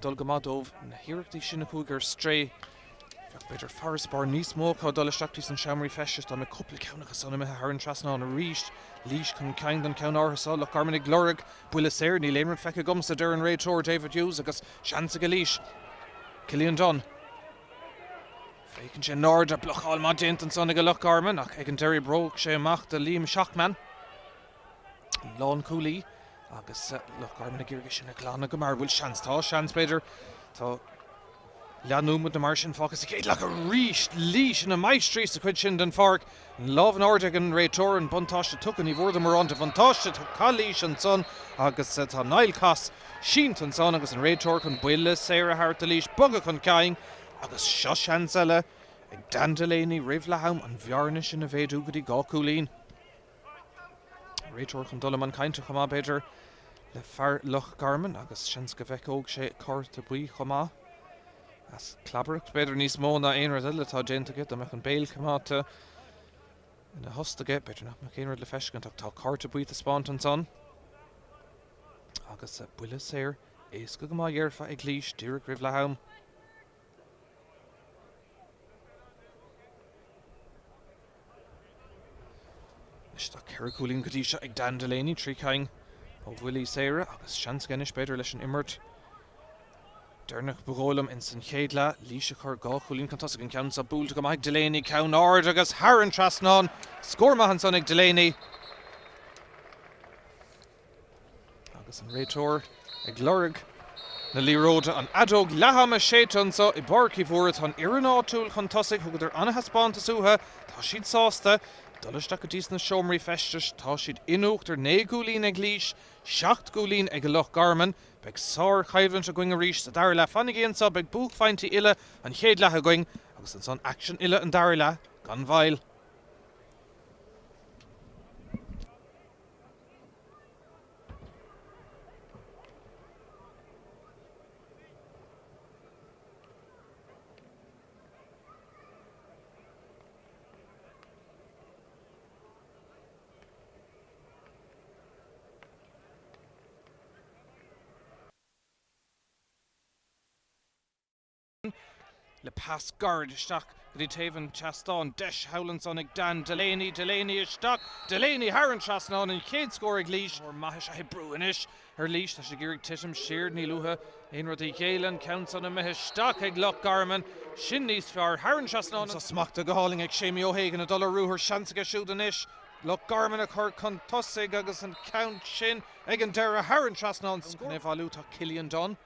dul go madómh na hiireachtaí sin a cúgur stré. Beidir Forras bar níos mó cá dul isteachtaí san seamraí feisist an na cúpla ceannachas son imithe thar an trasná an a ríist. Laois chun ceann don ceann áthasá Loch Garman ag glorag buile séir ní léonrad feice gomsa deir an réiteoir David Hughes agus seansa go Laois. Cillian Dunn. Fécinn sé náird a blocháil má déint an son ag Loch Garman ach ag an deir bróg sé amach de Liam Shachtman. Lán Cooley agus Loch Garman ag iarraige sin a glána go mar bhfuil seans tá seans beidir tá leanúmad na mar sin fágus a céad le go ríist Laois in a maistrí sa chuid sin den Pháirc. Lámh an áirde an réiteoir an buntáiste tucan í bhórda mar an de buntáiste tá Laois an son agus tá Niall Cass sínt an son agus an réiteoir chun buile séir a thart a Laois bugad chun ceing agus seo seans eile ag Dan Delaney ribh le haim an bhearna sin a bhéadú go dtí gá cúlín. Réiteoir chun dul an cainte chumá beidir le fear Loch Garman agus seans go bheith óg sé cart a buí chumá. As clabhreacht beidir níos mó na aonrad eile tá déanta agat amach an béal cumáta ina hostaige beidir nach mac aonrad le feiscint ach tá cart a buí a spáint an son. Agus buile séir éasca go má dhearfa ag Laois díreach ribh le haim. Is tá ceir cúlín go dtí seo ag Dan Delaney trí caing ó bhuilí séire agus seans ganis beidir leis an imirt. Dernach bugólam in san chéad le Laoise chur gá cúlín cantas an ceann sa búlta go maith Delaney ceann áard agus thar an trasnán scór maithan son ag Delaney. Agus an réiteoir ag glorag na líróide an adóg leham a sétan so I barcí bhór an iarán áitiúil chun tosaigh thugad ar anathe spánta suúthe tá siad sásta Dulaisteach go dtí na seomraí festis tá siad inúachtar 9 gúlín ag Cluiche, 7 gúlín ag Loch Garman, beag sár chaibhann a going a rís sa dair le fannig éon sab ag búch faintí ile an chéad lethe going agus an son action ile an dair le gan bhail. Le pass guard isteach go dtí taobhann teastáin deis howlanson ag Dan Delaney isteach Delaney Harran trasnán an chéad scór ag Cluiche or maithis a brúis ar Cluiche tá sé géireadh titim siird ní luha éon rudí chéileann count an a mitheisteach ag Loch Garman sin níos fearr Harran trasnán sa smachta go háling ag Séamie O'Hagan a dul rúthir seansaige siúd anis Loch Garman a chur chun tosaigh agus an count sin ag an deire Harran trasnán scór bhálú tá Cillian Dunn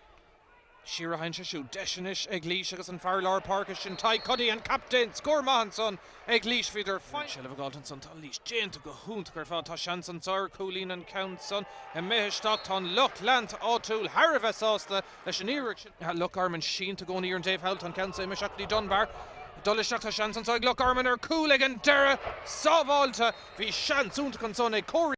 Shira hain se siú deisinis ag Cluiche agus an Pháirc Pháirc sin tai Cuddy an captain scór mahanson ag Cluiche fiidir fain Sile of Galtonson tá Cluiche géanta go húnt gur fá tá seansan sár cúlín an countson a méhisteach tá Loch lant áúil Harveh sásta leis an íric Loch Garman sin to go níor an Dave Hoult an count sé Míchéal Dunbar Dulaisteach tá seansan ag Loch Garman ar cúil ag an deire sábháilte bhí seansúnta chun son ag cóirí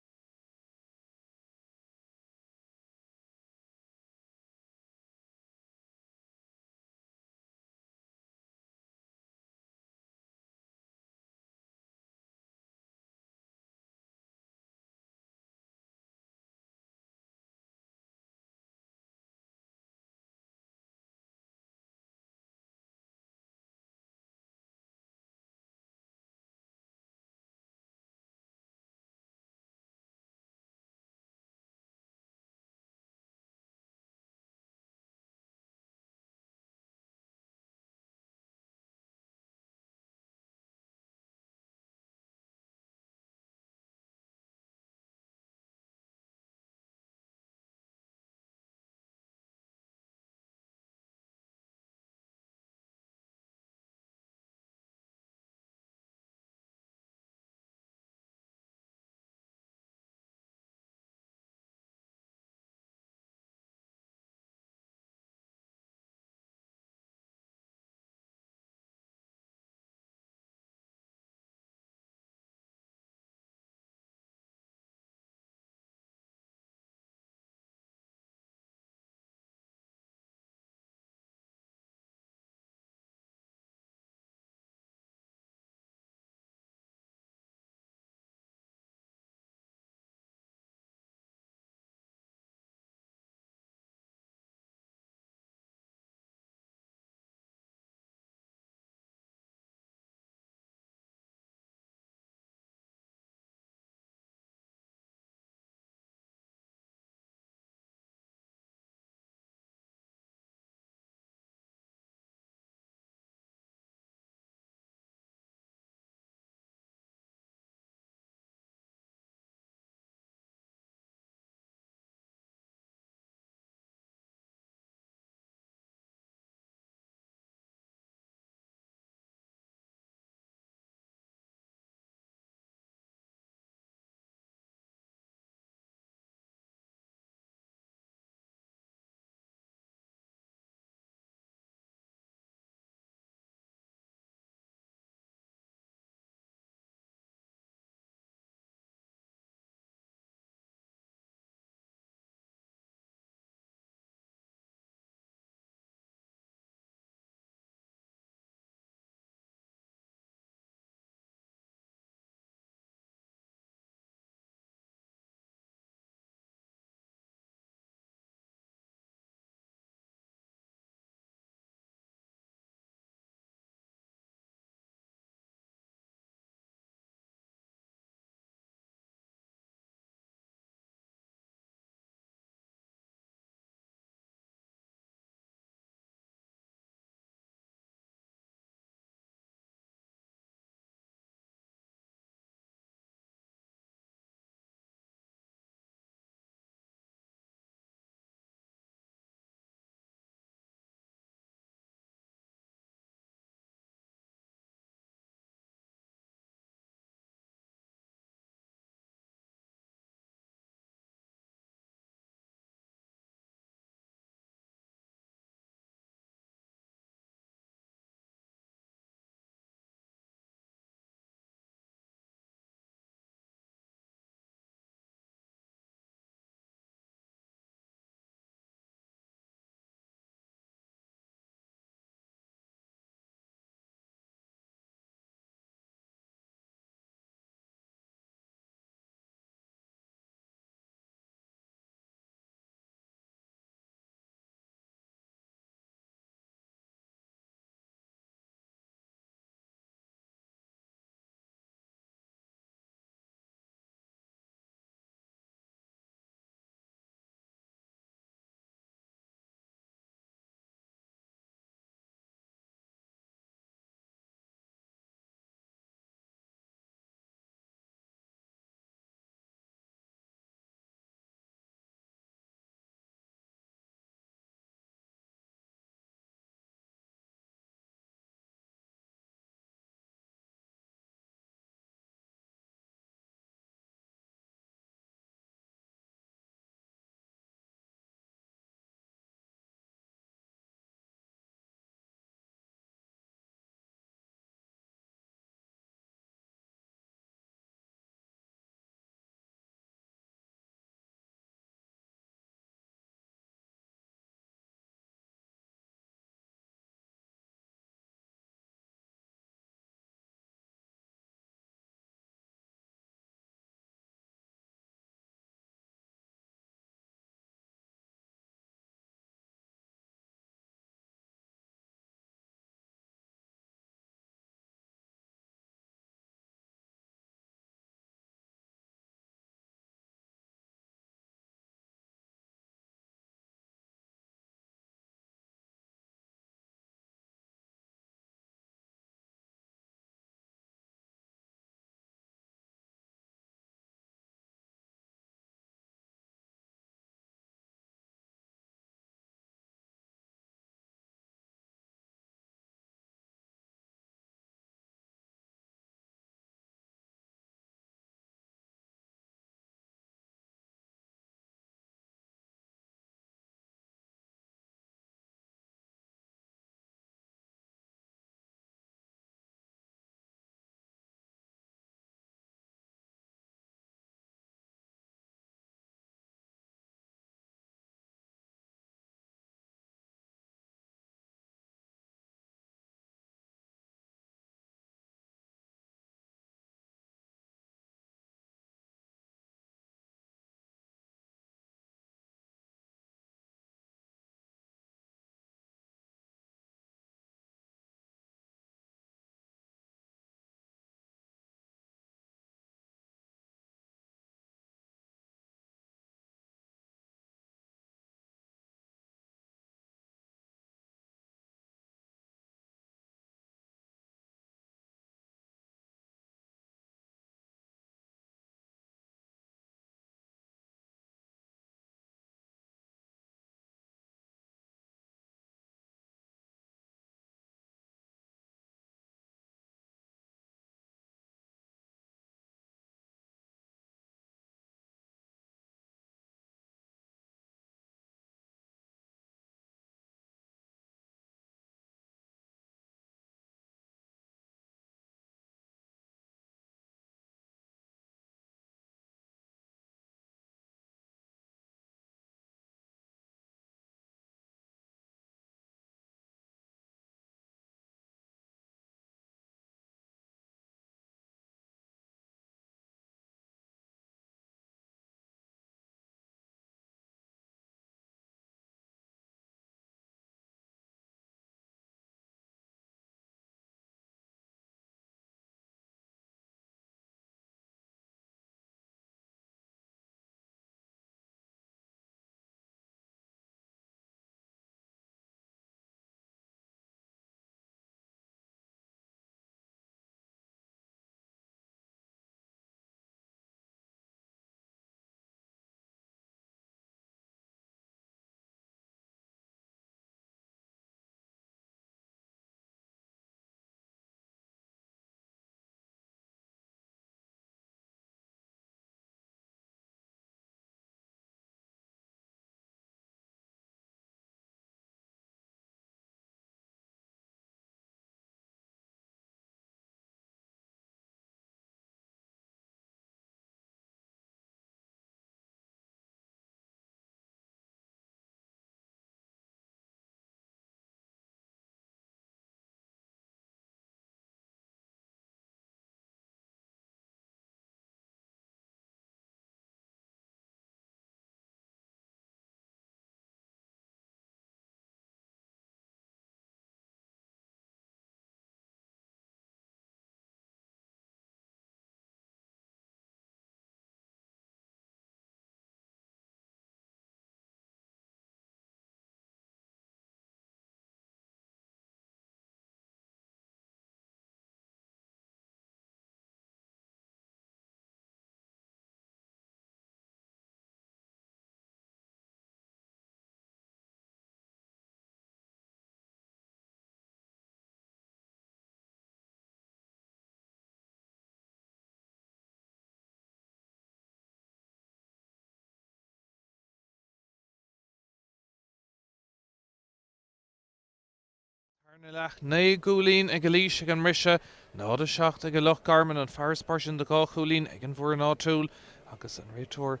Lach na gúlín ag Cluiche ag an rise nád a seacht ag Loch Garman an fearspáirsin de gá chúlín ag an bhór an áitiúil agus an réiteoir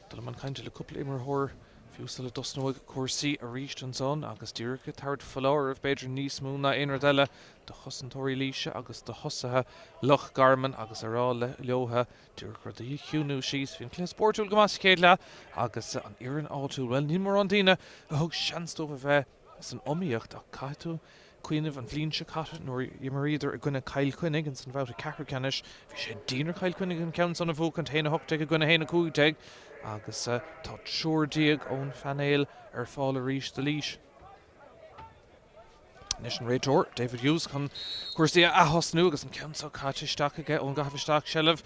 dul man cainte le cúpla imar thóir fiústal le dosnóig cuasaí a ríist an son agus dúracha tart falláir of beidir níos mú na éonar deile de chosantóirí Cluiche agus de hosathe Loch Garman agus ará le leotha dúrachar de chiúnú síos fin clé Spórtúil go más céad le agus an iarn áitiúil well ní mar an daine a thug seanstóh a bheith as an omíocht ach caitú Cuiineh an bhlín se caite nóir imar idir a gcuine Cail Cuinnig an san bhabhta Ceathrú Ceannais bhí sé dínar Cail Cuinnig an ceann san a bhóg an taine hocht ag a gcuine héna cúteag agus tá seoirdíag ón fanéil ar fáil a ríis de Laois. Nis an réiteoir David Hughes chun cuasaí a hosnú agus an ceann cáitisteach aige ón gafasteach seileamh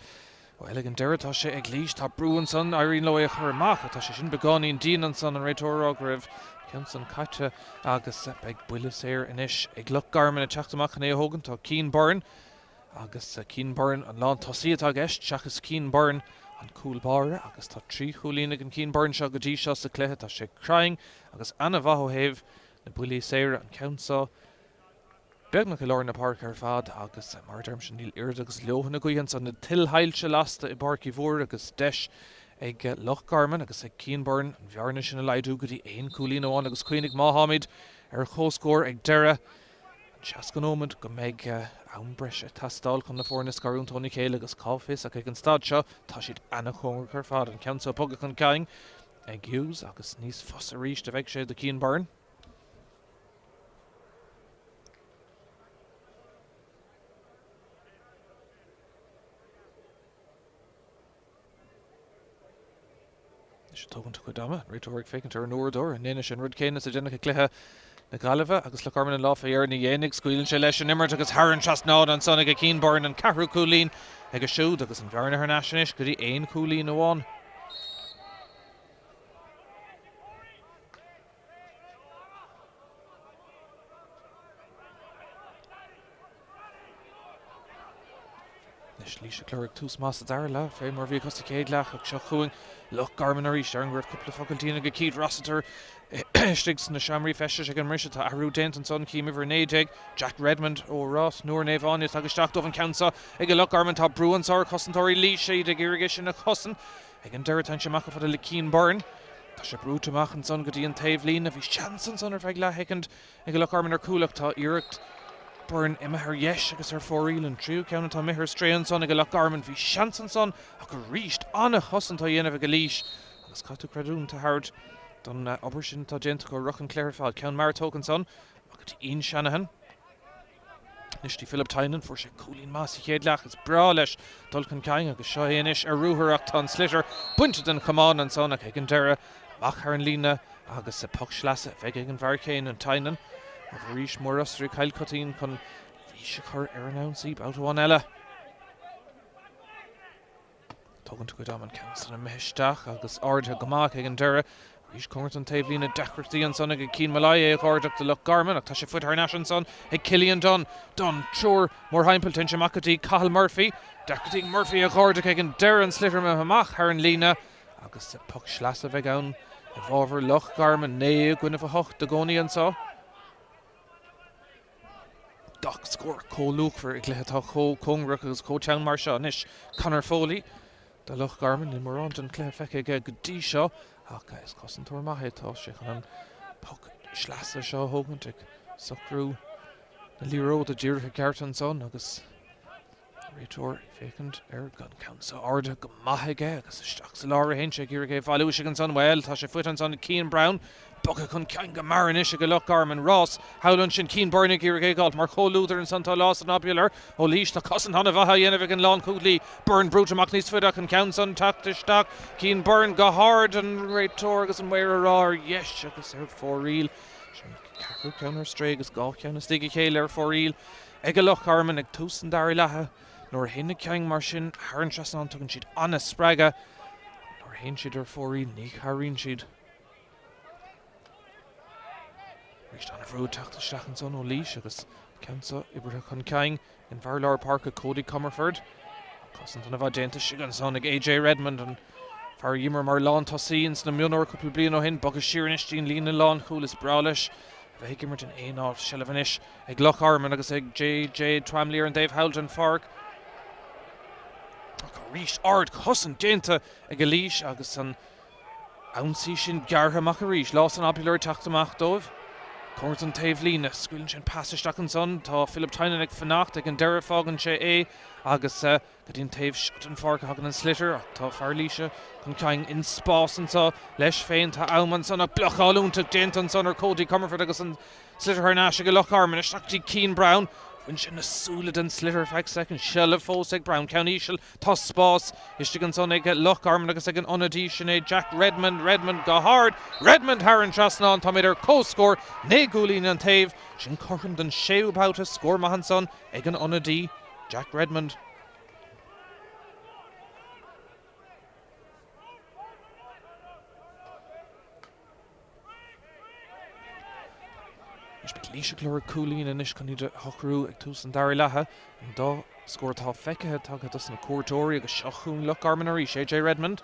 Well ag an deireadh tá sé ag Laois tá brúan san airíonn Laois chur amach atá sé sin beánaíon díanaan san an réiteoir á raibh Ceann caite agus ag buile séir inis ag Loch Garman a teachtamach an é hógan tá Cín Burn agus Cín Burn an lán tosíatá gist seachas Cín Burn an cúil báire agus tá trí chúlín ag an Cín Burn seo go dtí seo sa cléthe tá sé crying agus anna bhathóhéamh na buile séir an ceann beag na go leir na Pháirc ar fad agus mar derm sin níl irid agus leohanna goíonn san na tilthailte lasta I barcí bhór agus deis ag Loch Garman agus ag Cín Burn an bhearna sin a leidú go dtí éon cúlín amháin agus Cuinnig Máhamid ar chóscóir ag deire an seascanómad go méid ann breise tastáil chun na fórna scarún Míchéal agus cáfis ag an stad seo tá siad anna chóngar chu fad an ceann pogad chun caing ag Hughes agus níos fos a ríist a bheith sé de Cín Burn. Tógann go dama réiteoir fécinn ar an nódóir an inis an rud céine sa dénach cléthe na gaileh agus le Garman an láfa ar na dhéananig scuilann sé leis an imirt agus thar an trasnád an son ag Cín Burn an Ceathrú cúlín ag a siúd agus an bhearna ar naisinis go dtí éon cúlín amháin. Laoise clúirigh tús más a dar le fé mar bhí costa céad leach ag seo chuing Loch Garman a ríist ar an gcuir cúpla focailtína go cíd Rossiter stig na seamraí feiste ag an rise tá Arú Dent an son cíimh ar néideag Jack Redmond ó Ross nuair néháine agus teachtdómh an ceansa ag Loch Garman tá brúan sár cosantóirí Laoise ag iriige sin na cosan ag an deireadh an seach fada le Cín Burn tá sé brúteach an son go dtí an taobh lín a bhí seansan son ar feidh lethecint ag Loch Garman ar cúlach tá iirecht Burn imithar yes agus ar fóríil an tríú ceanna tá mithar stréan son ag Loch Garman bhí seansan son a go ríist anna chosantá dhéanamh ag Laois agus catú creadún tá hard don obair sin tá dénta go ruchan cléir fáil ceann Máirt tógan son agus Ian Shanahan Nistí Philip Tynan fuair sé cúlín más I chéad leach is brá leis dul chun caing agus seo héanais ar rúthach tá slitter buinte den cumán an son ag an deire mach ar an lína agus sa puck slasa bheith ag an bharcéin an Tynan a bhríis mór osrí Cail Cotín chun Laoise chur ar an ansaí báháin eile. Tógann go dam an ceann san na meisteach agus ardtha gomach ag an deire rís congart an taobh lína dechartaí an son ag Cín Máirt ag ardach de Loch Garman ach tá sé fut ar nasin son ag Cillian Dunn treoir mór haimpel tin semachcatí Cathal Murphy dechartaí Murphy ag ardach ag an deire an slitter me hamach ar an lína agus sa puck slasa bheith ann I bhábhar Loch Garman né gcuineh a hocht de gcónaí an sá. Doc scór cóluachfar ag lethe cóngrach agus cóteann mar seo inis Conor Foley de Loch Garman in mar an cléir feice go dtí seo ach is cosantóir maithe tá sé chun an puck slasa seo thógant ag Ceathrú na líród a ddíirecha ceart an son agus réiteoir fécint ar gan ceann ardtha go maithaige agus isteach sa láir a hénse ag irige bhailúise an son well tá sé fut an son Cían Brown Bogad chun ceann go mar inis go Loch Garman Ross howlann sin Cín Burn ag irige gáil mar cholúdar an Santa Lás an obular ó Laois tá cosan hanna bhatha dhéanamh an lán cúdlí Burn brúteach níos fuideach an ceann son tactisteach Cín Burn go hard an réiteoir agus an mhair ará yes agus ar fóríl sin Ceathrú ceann ar stré agus gá ceann na stiigi chéile ar fóríl ag Loch Garman ag tús an dair lethe nóair hinna ceang mar sin thar an trasán tugann siad anna spreaga nóair haon siad ar fóríl ní charíonn siad Ríist anna bhrúd teachtasteach an son ó Laois agus ceansa ibrithe chun caing in Bharleir Park a Cody Comerford cosint an a bheith déanta sig an son ag AJ Redmond an fear dhimar mar lán tosaí ins na mionóir cúpla bliain ó hin bogus siar inistí lína lán chuúil is brá leis bheith gimmert in 1-0 Shilavanis ag Loch Garman agus ag J. Twamley and Dave Howden Pháirc. Ríis ard chusan déanta ag Laois agus an ansaí sin garthamach a ríis lás an abúlar teachtamach dóibh. Cuirt an taobh lína scuilann sin passisteach an son tá Philip Tynan ag fannacht ag an deire fágan sé agus go dtíon taobh shot an Pháirc hagan an slitter ach tá Pháirlíse chun caing in spás an sa leis féin tá Iomána son ag blochaúnta déanta an son ar Cody Comerford agus an slitter Harnáis ag Loch Garman isteachtí Cian Brown. When sin na súla den slitter 5 seconds shell of fós ag Brown Countíisiil tá spás istigh an son ag Loch Garman agus ag an onadí sin Jack Redmond go hard Redmond Haran Trasná tá idir co-score né gúlín an taobh sin corran den séú bouta scór mahan son ag an onadí Jack Redmond. Laoise clór cúlín in is chuní de Ceathrú ag tús an dair lethe an dá scór tá feicithe tá dus na cuairtóirí agus seachún Loch Garman a ríis J. Redmond.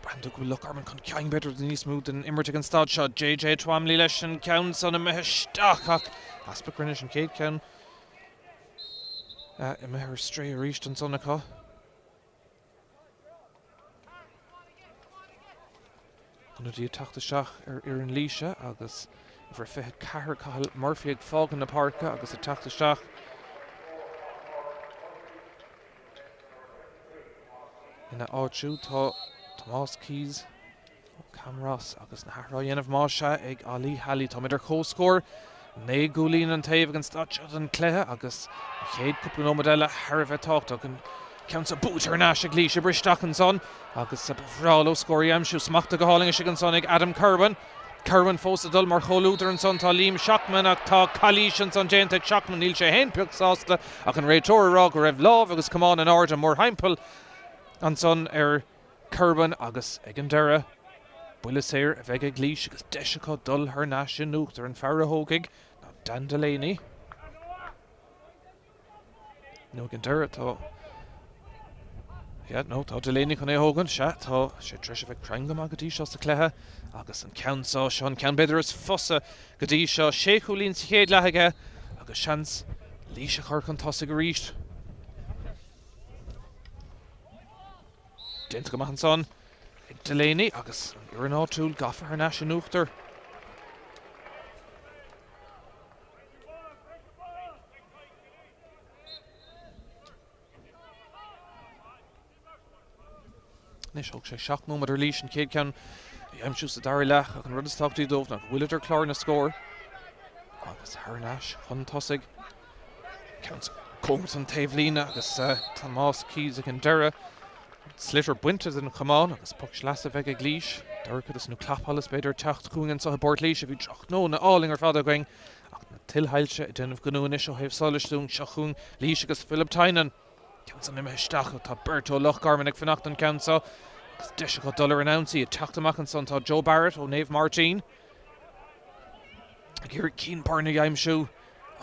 Brandú go Loch Garman chun ceang beidir den níos mú den immert ag an stad seo J. Twamley leis an ceann son a meisteach ach aspa crinne an céad ceann I methir stray a ríist an son acha. Dí tachtasteach ar an Laoise agus bhar fithe cethir caithil Murphy ag fágan na Párca agus a tachtasteach. Ina áitiú tá Tomás Keys Camras agus na Harrá dhéanamh máise ag Ali Halley tá idir co-score né gúlín an taobh an stad an Cluiche agus chéad cúpla nómad eile Harveh táchtach an ceann a bút Harnáis ag Laoise bristeach an son agus sa bhráil ó scóirí amsú smachta go háling istigh an son ag Adam Curban fós a dul mar choulútar an son tá Liam Shackman ach tá Calíis an son déanta ag Shackman níl sé hain peach sásta ach an réiteoir rá go raibh lámh agus cumán an ard an mór haimpel an son ar Curban agus ag an deire buile séir a bheith ag Laoise agus deisiá dul Harnáis sin nuachtar an fearr a thógaigh ná Dan Delaney. nó ag an deire tá tá Delaney chun é thógan tá sé treis a bheith creangam a go dtí seo sa Cluiche agus an ceann seo an ceann beidir is fosa go dtí seo sé chulín sa chéad lethaige agus seans Laoise chuir chun tosa go ríist. Déanta go maith an son ag Delaney agus an ar an áitiúil gafa Harnáis sin nuachtar. Nis thug sé seach nó mar Laoise an céad ceann imsú sa dair lech ach an rud is táchtaí dómh nach bhfuil idir clár na scór agus Harnáis chun tosaigh ceann cómart an taobh lína agus Tomás Keys ag an deire slitter buinte in chamáin agus puc leas a bheith ag Laoise deircha is nó claphallas beidir techt chuúin sa Portlaoise bhí teach nó na áling ar fada going ach na tilthailte i déanamh gonúin is ó thaobh sáilistún seachún Laoise agus Philip Tynan ceann san imeisteach tá Berto Loch Garman ag fannacht an ceann sa agus deisiá dul ar an ansaí teachtamach an son tá Joe Barrett ó Naomh Martin ag iarraidh Cian Barney aimsú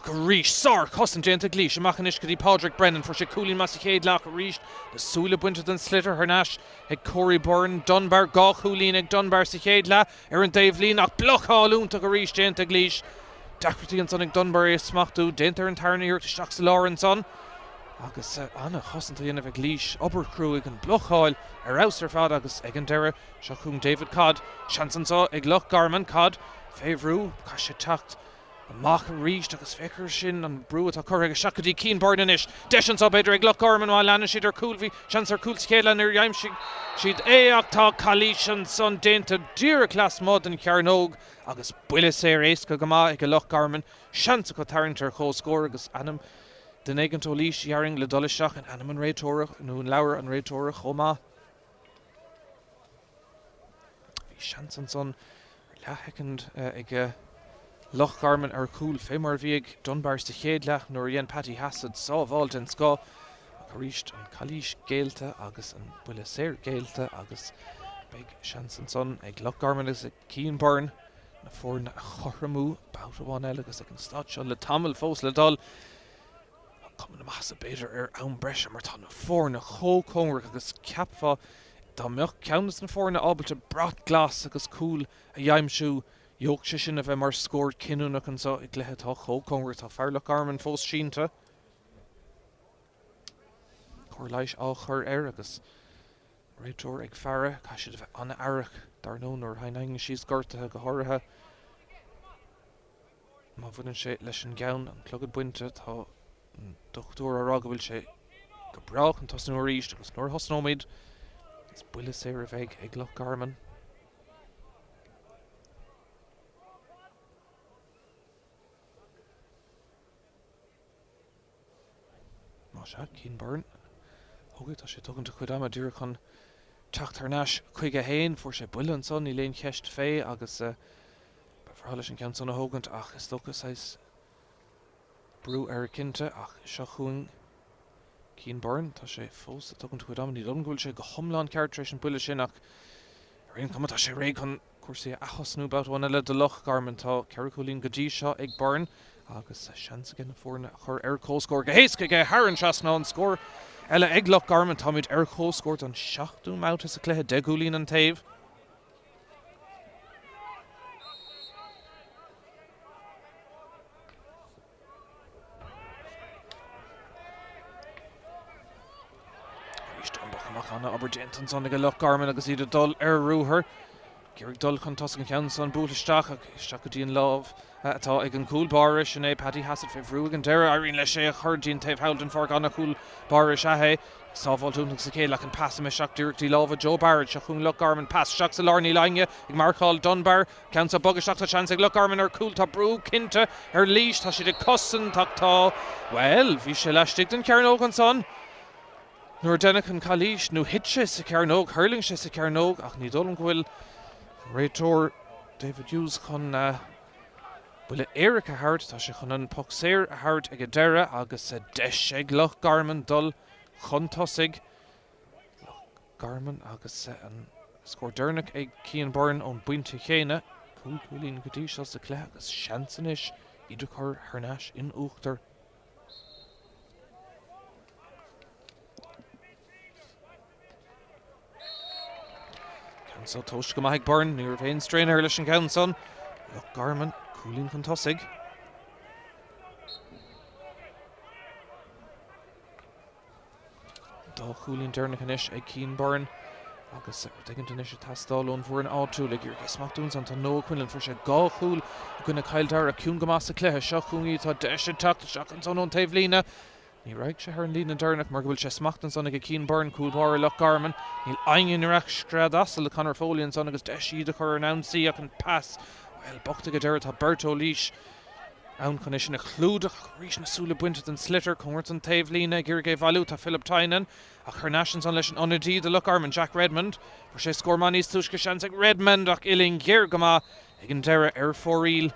go ríis sár cosan déanta Laoise amachchan is go dtí Padraig Brennan for sé cúlín mas a chéad lech a ríist na súla buinte den slitter Harnáis ag Corey Byrne Dunbar gá chúlín ag Dunbar sa chéad le ar an Dave Lín ach blochaúnta go ríis déanta Laoise deachtartí an son ag Dunbar é smachtú déanta ar an tarnaíir isteach sa láir an son agus anna chosanta dhéanamh ag Laoise obair ag an blocháil ar aus ar fad agus ag an deire seachún David Codd seansantá ag Loch Garman Codd féhrú cai sé teacht amach a ríist agus féchar sin an brú atá chur agus seachadí Cian Barney is deisiantá beidir ag Loch Garman má leanna siad ar cúlhí seans ar cúl chéile ar dheim siad é ach tá Calíis an son déanta dír clas mod an cearnóg agus buile sé éasca go má ag Loch Garman seansa go tarrintar chó scór agus anam den éigentó Laoise dhearing le dolisteach an anam an réiteoireach nó an leabhar an réiteoireach chomá. Bhí seans an son lethecond ag Loch Garman ar cúl fé mar bhí ag Dunbar sa chéad lech nuair dhéann Paddy Hassad sábháil den scá a ríist an Calíis géalta agus an buile séir géalta agus beag seans an son ag Loch Garman agus ag Cian Byrne na fór na choramú bouta bháin eile agus ag an stad seo le tamil fós le dul cuman amach sa beidir ar ann breise mar tá na fór na chócóngra agus ceapfá Tá meach ceannas na fórna ábalta brat glas agus cool a dheimsú Yorkshire sin a bheith mar scór cinúnach an so I glethe tá chócóngur tá Pháirc Garman fós sínta. Chor Laois á chur agus réiteoir ag fearre cai siad bheith anna airach dar nó nuair hainang síos gortathe go háirithe. Má bhuiann sé leis an gceann an clogad buinte tá dochtúir ará go bhfuil sé go brach an tosnú ríist agus nuair thosnóid is buile sé a bheith ag Loch Garman. Má se cín burn. Thugad tá sé tugann chuid am a dúra chun Tráchtaire chuig a héin fuair sé buile an son I léon cheist fé agus bhfuil leis an ceann son a thugant ach is dochas éis brú ar cinnte ach seo chuin cín burn tá sé fós a tugann chuid am ní dom gohfuil sé go thomláin ceart éis an buile sin ach raon cumma tá sé ré chun cuasaí achosnú báthhaine le do Loch Garman tá ceircúlín go dtí seo ag burn agus seans again na fórna chur ar cóscór go héasca go Haran seasná an scór eile ag Loch Garman táid ar cóscóirt an 7ú mátas a cléthe degúlín an taobh. Anna Aberdeenton son go Loch Garman agus iad a dul ar rúthair. Geirg dul chun tosaigh an ceann son búlaisteach ag isteach go dtíon lámh atá ag an cúl báris sin é Paddy Hassett fé bhrú an deire airíonn le sé a chuirdín taobh Howden Pháirc anna cúl báris ahé. Sábháiltúnach sa chéile an pass me seach dúirtí lámh Joe Barrett se chun Loch Garman pass seach sa Lárnaí Lainge ag Marcháil Dunbar ceann sa bogasteach tá chance ag Loch Garman ar cúl tá brú cinnte ar líis tá siad ag cosan tá well bhí sé leistigh den Ceannais an son. Nuair denach an Cluiche nó hitse sa Ceannais hurling sé sa Ceannais ach ní dul an bhfuil réiteoir David Hughes chun bhfuil éiric a thart tá sé chun an poxéir a thart ag a deire agus a deis ag Loch Garman dul chun tosaigh Garman agus an scórdernach ag Cian Byrne ón buinte chéine cúlín go dtí seo sa clé agus seansan is idir chur thnáis in uachtar. So toast go maith Byrne níor bhéon strain ar leis an ceann son Loch Garman cúlín chun tosaigh. Dá chúlín dernach inis ag Cian Byrne agus dagant inis a tastáilún fuair an áitiúil ag gur smachtún san tá nó cuileann fuair sé gá chúl gona cailtear a ciún go más a cléthe seo chuí tá deise teachta seach an son ón taobh lína. Ní raig sé ar an lína dernach mar go bhfuil sé smachtan son ag Cian Byrne cúlbáir Loch Garman. Níl aingin ireach scrad asal le Conor Foley son agus deis iad a chur an ansaí ach an pass. Well, bochta go deir tá Berto Laois ann chun sin a chlúdach rís na súla buinte an slitter chuirt an taobh lína gur gé bhú tá Philip Tynan a chunáisian son leis an onadí de Loch Garman Jack Redmond. Fuair sé scórmaníos túisce seans ag Redmond ach iling ggéir go maith ag an deire ar fóríl.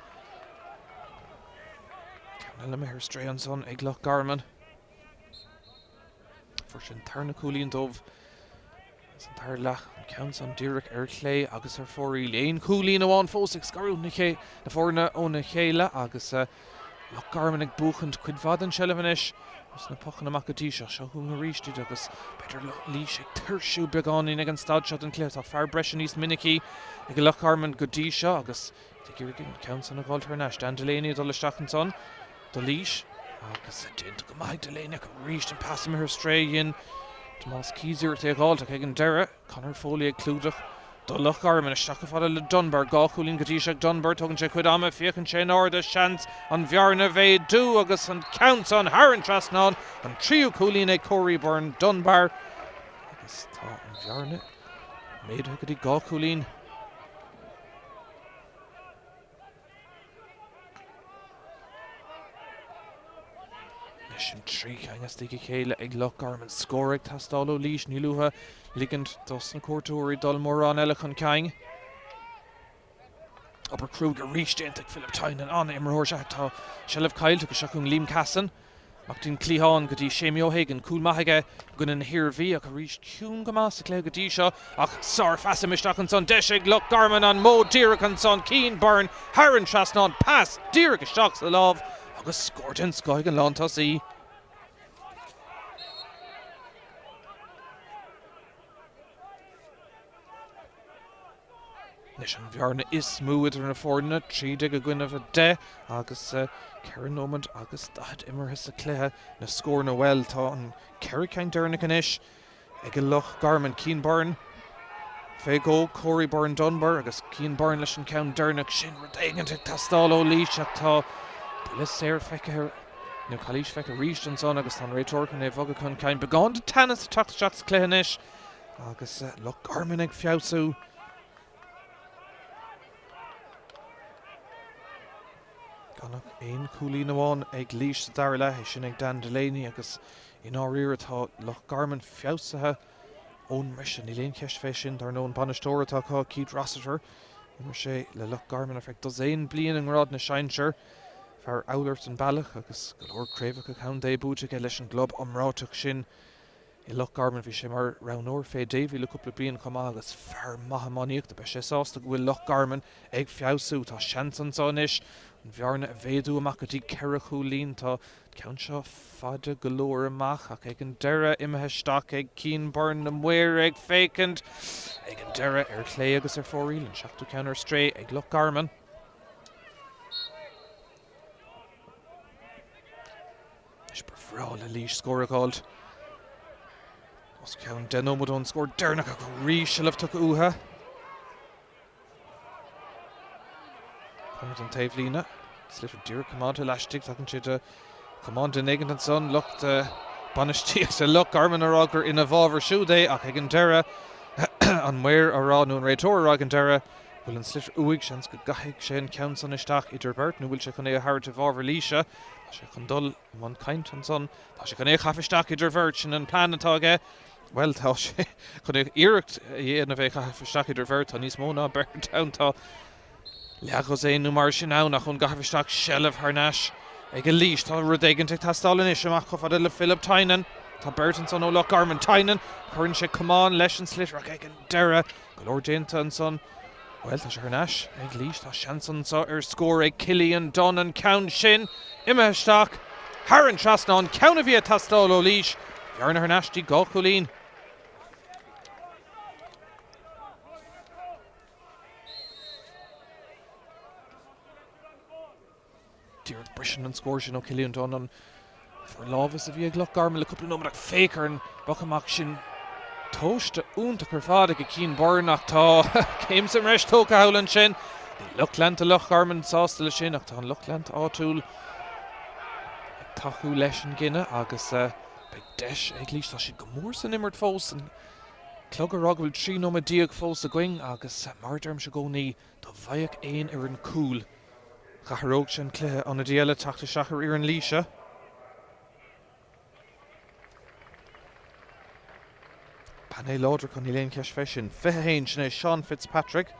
Ceanna le mé ar stray an son ag Loch Garman. Fuair sin tarna cúlín dómh san tar lech an ceann san díreach ar chlé agus ar fóríl éon cúlín amháin fós ag scarú na fórna ó na chéile agus Loch Garman ag buchant cuid fad an seilehanis gus na pochan amach go dtí seo chuún na ríistúid agus beidir Laois ag tuirsú beáin ag an stad seo an cléir tá fear breis níos minicí ag Loch Garman go dtí seo agus gur an ceann san a bháil tarnáis Dan Delaney dul isteach an son do Laois agus dint go maith Delaney go ríist an passam ar stréin Tomás Cíosúir ag gáilteach ag an deire Conor Foley ag clúdach do Loch Garman isteach fada le Dunbar gá chúlín go dtí seach Dunbar tugann sé cuid ama fiochann sé áda seans an bhearna bheith dú agus an ceann son Haran trasnán an tríú cúlín ag Corey Byrne Dunbar agus tá an bhearna méadú go dtí gá cúlín. Sin trí cheangas tí chéile ag Loch Garman scóraigh tastáil ó Laois ní luatha ligand dos na cuairteoirí dul mórrán eile chun ceang. Aber Kruger ríist ag Philip Tynan an imreoir se tá seileamh caiilte go seachún Liam Cassan ach dín clíháin go dtí Séamie O'Hagan cúl maithaige gona na hirbhí ach a ríist ciún go más a clé go dtí seo ach sár feasim isteach an son deis ag Loch Garman an mó díreach an son Cian Byrne Haran trasnán pass díreach isteach sa lámh agus scóirt an scoig an lántasaí. Nis an bhearna is smúid ar na fórna, tríd ag a gcuinmh a de, agus Ceann Nómad agus dad immerthe sa cluiche na scór na well tá an Ceiricáin dearna inis ag a Loch Garman Cian Byrne. Fé go Corey Byrne Dunbar agus Cian Byrne leis an ceann dearnach sin rudéigent ag tastáil ó Laois ach tá buile séir feice nó Cluiche feice ríist an son agus an réitorcan é bhogad chun cain beáin de tennis Tráchtaire sa cluiche inis agus Loch Garman ag fiabhsú. Ganach éon cúlí amháin ag Laois sa dara le sin ag Dan Delaney agus in áíir atá Loch Garman fiabhsathe ón mission í léon ceist fé sin dar nó an banistóir atá cá Keith Rossiter mar sé le Loch Garman a feic dosaon blian an rád na Seinseir fear Eulert an bailach agus go leor Craobh a chun dé búteach leis an glob amráteach sin i Loch Garman bhí sé mar ranóir fé Davy le cúpla blian chumá agus fear maithamaníocht de be sé sásta go bhfuil Loch Garman ag fiabhsú tá seansan sáis an bhearna a bhéadú amach go dtí ceiricú lín tá ceann seo fada go leor amach ach ag an deire imethe ag Cian Byrne na muir ag fécant ag an deire ar chlé agus ar fóríl an seachtú ceann ar stré ag Loch Garman. Is brefráil a Laois scóraáilt. Os ceann den Nómad ón scór dearnach a go ríis se leftuach utha. Comid an taobh lína. Slítar dúr cumánta leistigh tacann siad cumánta negant an son lucht banistíocht sa Loch Garman arágur ina bhábhar siúdé ach ag an deire an muir ará nó an réitor ará an deire bhfuil an slítar uig seans go gaithigh sé an ceann san isteach idir beirt nó bhfuil sé chun é a thart a bhábhar Laoise tá sé chun dul man caint an son tá sé chun é chafisteach idir beirt sin an plán atá aige well tá sé chun é iirecht dhéanamh é chafisteach idir beirt tá níos mó ná beirt tá leachos é nó mar sin ann nach chun gafisteach sellh Ceannais ag a Laois tá rudéigent ag tastáil inis amach go fada le Philip Tynan tá beirt an son ó Loch Garman Tynan chuann sé cumán leis an slítar ag an deire go leor déanta an son well tá sé Ceannais ag Laois tá seansan sa ar scór ag Cillian Dunn an ceann sin imeisteach thar an trasná an ceann a bhí a tastáil ó Laois bhearna Ceannais tí gá chulín. Dúirt brisin an scóir sin ó Cillian Dunn an for Laois a bhí ag Loch Garman le cúpla nómad ag fécar an bachamach sin tóiste únta chu fád ag Cian Byrne ach tá céim sa reis tóca howlann sin Loch leanta Loch Garman sásta le sin ach tá an Loch leanta áitiúil ag tathú leis an gine agus beag deis ag Laois tá siad go mór san immert fós an clog ará go bhfuil trí nómad díag fós a going agus mar derm se gcónaí tá bhaíoch éon ar an cúl Chathróg sin cluiche an na díile teachta seachar ar an Laoise. Pan é láidir chun í léon ceis fé sin fithe héin sin é Sean Fitzpatrick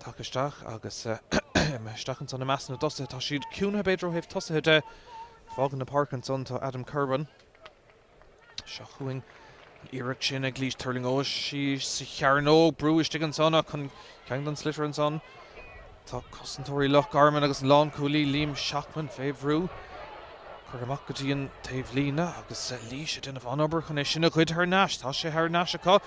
taketeach agus stachan san na meas na dosa tá siad ciúna beidir héh tosathe de fágan na Pháirc an son tá Adam Curban seo chuing an iireach sin ag Laois Turlingois si sa chearnó brúiste an son chun ceann an slítar an son tá cosantóirí Loch Garman agus lán cúlí Liam Shackman féhrú chuir amach go dtí an taobh lína agus Laois den bh anobair chun é sinna chuid Ceannais tá sé Ceannais acu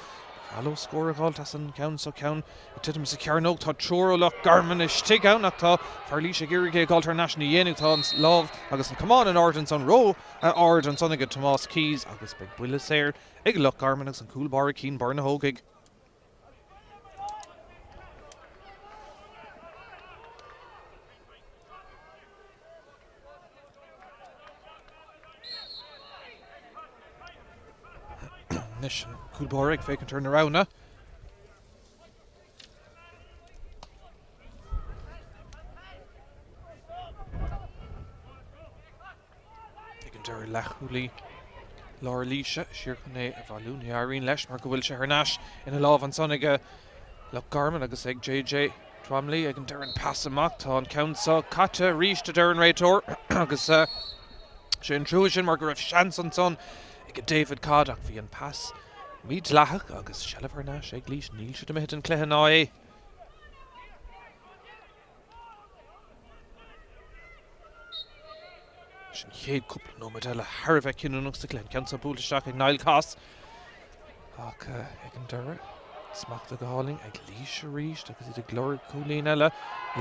Aló scóraáil tá san ceann so ceann i titim sa cearnóg tá teoir ó Loch Garman is tí ann ach tá fear Laois ag iarigh ag Ceannais na dhéanamh tá an lámh agus an cumán an ard an son ró ard an son ag Tomás Keys agus beag buile séir ag Loch Garman agus an cúlbar Cian Byrne hógaigh. Nis an cúlbar ag fécinn turn around na. Ag an deir lechúlí Láir Laoise siar chun é a bhálún aíonn leis mar go bhfuil sé Ceannais ina lámh an son ag Loch Garman agus ag JJ Tromley ag an deir an pass amach tá an ceann sa caite ríiste deir an réitor agus sé an trúis sin mar go raibh seans an son ag David Codd ach bhí an pass míd leathach agus sellh Ceannais ag Laois níl siad am hit an cluiche ná é. Sin chéad cúpla nómad eile thar bheith cinúnach sa cluiche ceann sa búlaisteach ag Niall Cass ach ag an deire Smacht go Hurling ag Laoise ríist agus iad glóir cúlín eile.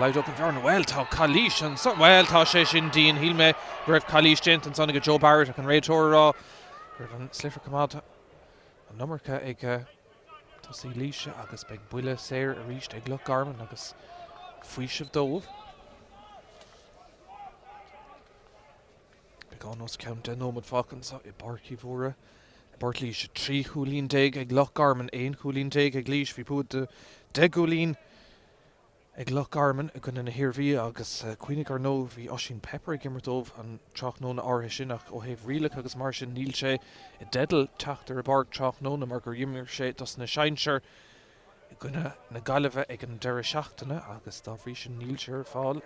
Leid up an bhearna well tá Cluiche an son well tá sé sin dín híl me raibh Cluiche dent an son go Joe Barrett ag an réiteóir rá. Raibh an sliffer cumad an nummercha ag tá sí Laoise agus beag buile séir a ríist ag Loch Garman agus faoisih dómh. Beag an os count den nómad fácan sa I barcí mhóra. Portlaoise 3 chúlín déag ag Loch Garman 1 chúlín déag ag Laoise bhí púd de gúlín ag Loch Garman a gona na hirbhí agus cuoinnig ar nó bhí osín pepper ag gimmerdómh an trach nó na áthe sin ach ó héh rialach agus mar sin níl sé I dedal Tráchtaire a barg trach nó na mar gur dhimmir sé dos na seinseir I gona na gaillimhe ag an deire seachtainna agus dá bhrí sin níl sé ar fáil.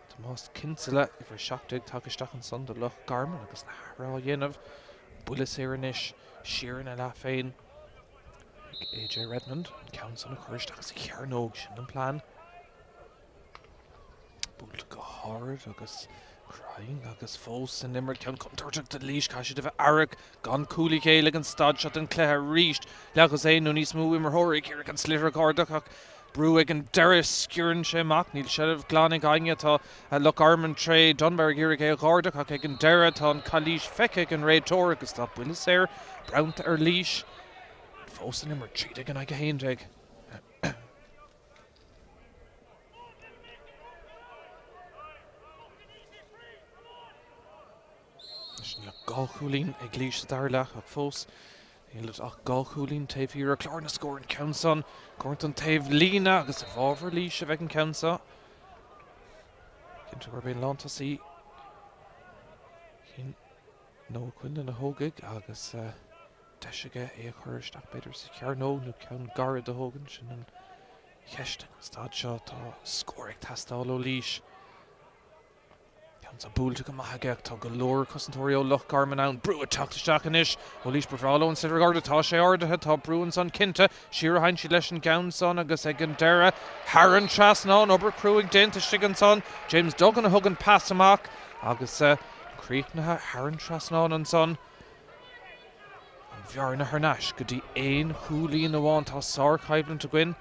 Tá más cinsile I bhar seachtaigh takisteach an son de Loch Garman agus na rá dhéanamh buile séirenis Sheeran a la féin AJ Redmond counts on a chuirist agus cearnóg sin an plán. Búil go hard agus crying agus fós an nimmer ceann comtarteach de Laoise caiisi de bheith arag gan cúlaigh éile an stad shot an cléthe ríist legus é nó níos mú imar thoraigh ar an slither cardach ach brú ag an deire sciúrann sé amach níl seirbh glánig aine tá Loch Garman tré Dunbar ag é cardach ach ag an deire tá an Cluiche feice ag an réiteóir agus tá buile séir braunta ar Laoise fós an nimmer tríd ag an ag a héinteag. Gáchúlín ag Laoise darlach ach fós Éilead ach gáchúlín taobh híar a clár na scóir an ceansan Corint an taobh lína agus a bhábhar Laoise bheith an ceansa Cinnte gur béon lántasaí cin nó cuine na hógaigh agus deisige é a chuiristeach beidir sa cearnó nó ceann garad a hógan sin an cheist stad seo tá scóir ag teastáil ó Laoise Sa búilte go maithageach tá go leor cosantóirí ó Loch Garman ann brú a teachtasteach inis ó Laoise Bravalo an Sidirgarda tá sé ordathe tá brúan san cinnte siar a hain si leis an gceann son agus ag an deire Haran trasnán obair cruúig dénta stigan son James Duggan a thugan pass amach agus críicnathe Haran trasnán an son an bhearna Ceannais go dtí 1 chúlín amháin tá sár caiblann a gcuin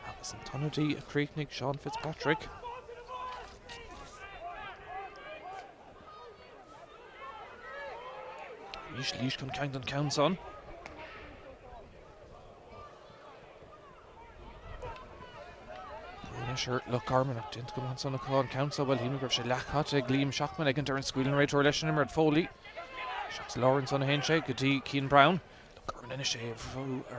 agus an tonadí a críicnig Sean Fitzpatrick. Laoise can count on counts on. Sure, Loch Garman didn't come on son of call counts well he never she lack hot Liam Shockman again during squealing right or election at Foley. Shocks Lawrence on a handshake, Goody Keane Brown. Loch Garman in a shave,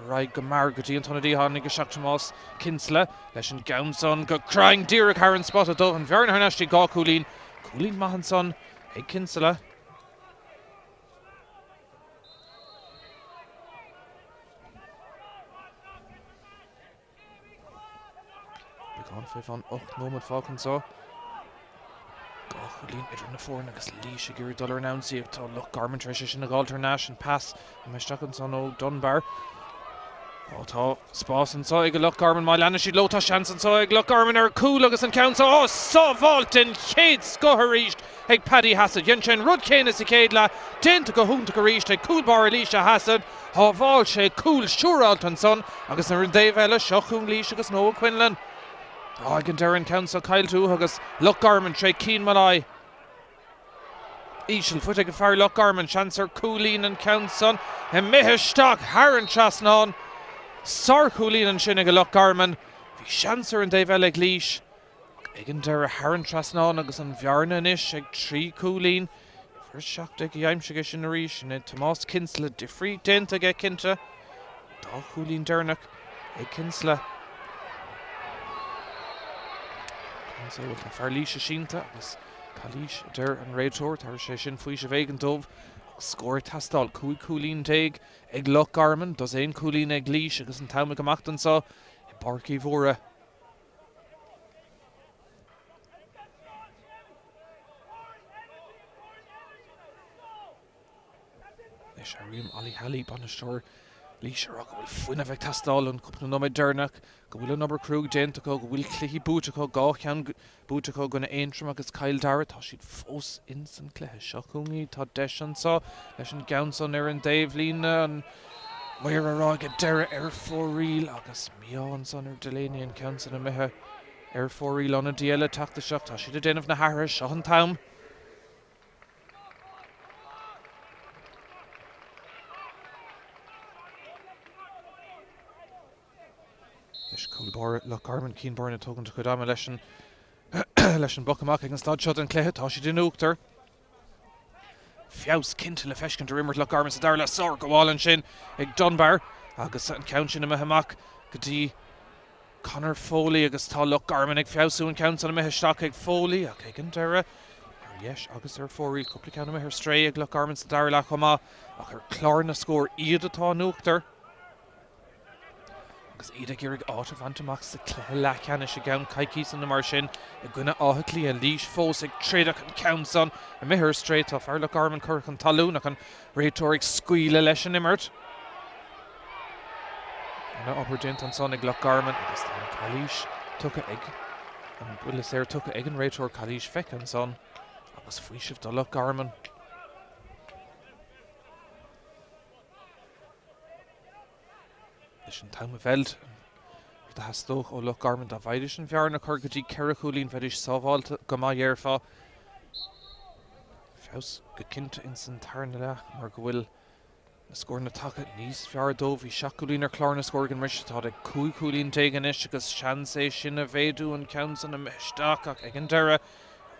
right Gamar, Goody and Tonadi Honig a shock to Moss, Kinsella, Leshan Gownson, go crying Derek Harron spotted though and very Harnashi Gaw Coolin Mahanson, hey Kinsella. Fifth on nómad fácan só. Gáchúlín idir na fórna agus Laoise gur dullar announcí ag tá Loch Garman treise sin ag alternation pass a meisteachchan son ó Dunbar. Tá spás an só ag Loch Garman má leanna siad lótá seans an só ag Loch Garman ar cúl agus an count só bháilt in chéad scoth ríist ag Paddy Hassad. Dhéann sin rud céine sa céad le dénta go húnta go ríist ag cúlbar a Laoise Hassad. Tá bháil sé cúl siúráilt an son agus ar an déobh eile seochún Laoise agus nó Quinlan. Ag an deire council Ceathrú agus Loch Garman tre Keane Malai. Ísil fut ag a fear Loch Garman Chancellor Coolín an council and Míchéal Haran trasnán Sar Coolín an sin ag Loch Garman. Bhí Chancellor an déobh eile ag Laoise ag an deire Haran trasnán agus an bhearna inis ag trí Coolín. First seacht ag aimsige sin a ríis and Tomás Kinsella difrí dénta ag cinnte. Dá Coolín deirnach ag Kinsella. So with the Laoise sínta agus Cluiche der an réiteóir tar sé sin faoi sé bhéig an dómh scóir tastal Coolín déag ag Loch Garman dos éon Coolín ag Laoise agus an tamach amachtan sa I barcí mhóra. Leis a riam Ali Halley banisteoir Laoise ra go bhfuil fuinne bheith tastal an cúpla nóid deirnach go bhfuil an obair crúg dénta go bhfuil cluiche búteach gáchean búteach gona éintrim agus Cail Dara tá siad fós in san cluiche seachúngaí tá deis an sá leis an Gownson ar an Dave Lína an Máirt ráige deire 4 riil agus Míchéal son Drisleáin Council na mithe 4 riil an diaile tachta seach tá siad a déanamh na Harris seo an tam. Is coolbar le Garman cín barna tugann de chudama leis an bocamach ag an stad seo an cléthe tá siad in uachtar. Fiaus cinnte le feiscin de rimmert le Garman sa dar le sár go bháil sin ag Dunbar agus an count sin na mithe go dtí Conor Foley agus tá Loch Garman ag fiausú an count an mithe staach ag Foley ach ag an deire yes agus 4 riil cúpla ceann mithe stray ag Loch Garman sa dar le chomá ach chlár na scór iad atá in uachtar. Agus iad ag iarraigh áit a bhaintach sa cléthe Laighean is gan caiicís an na mar sin a gcuine áthaclí a Laois fós ag tréadach an count son a mithe stray tá Pháirc Loch Garman chuirch an talún ach an réiteoir ag scuile leis an imirt. Na opportunity an son ag Loch Garman agus tá Cluiche tucha ag an bhuiile séir tucha ag an réiteoir Cluiche feic an son agus faoisibh do Loch Garman. Leis an tam a bheilt de hastóch ó Loch Garman dá bhaidir an bhear na chuir go dtí ceithre chúlín bheidir sábháilte go má dhearfá. Fios go cinnte in san tarna le mar go bhfuil na scór na take níos fear dómh hí seaculín ar chlár na scór gan ris tá ag cúlín tégan is agus seansé sin a bhéadú an count an na meisteach ag an deire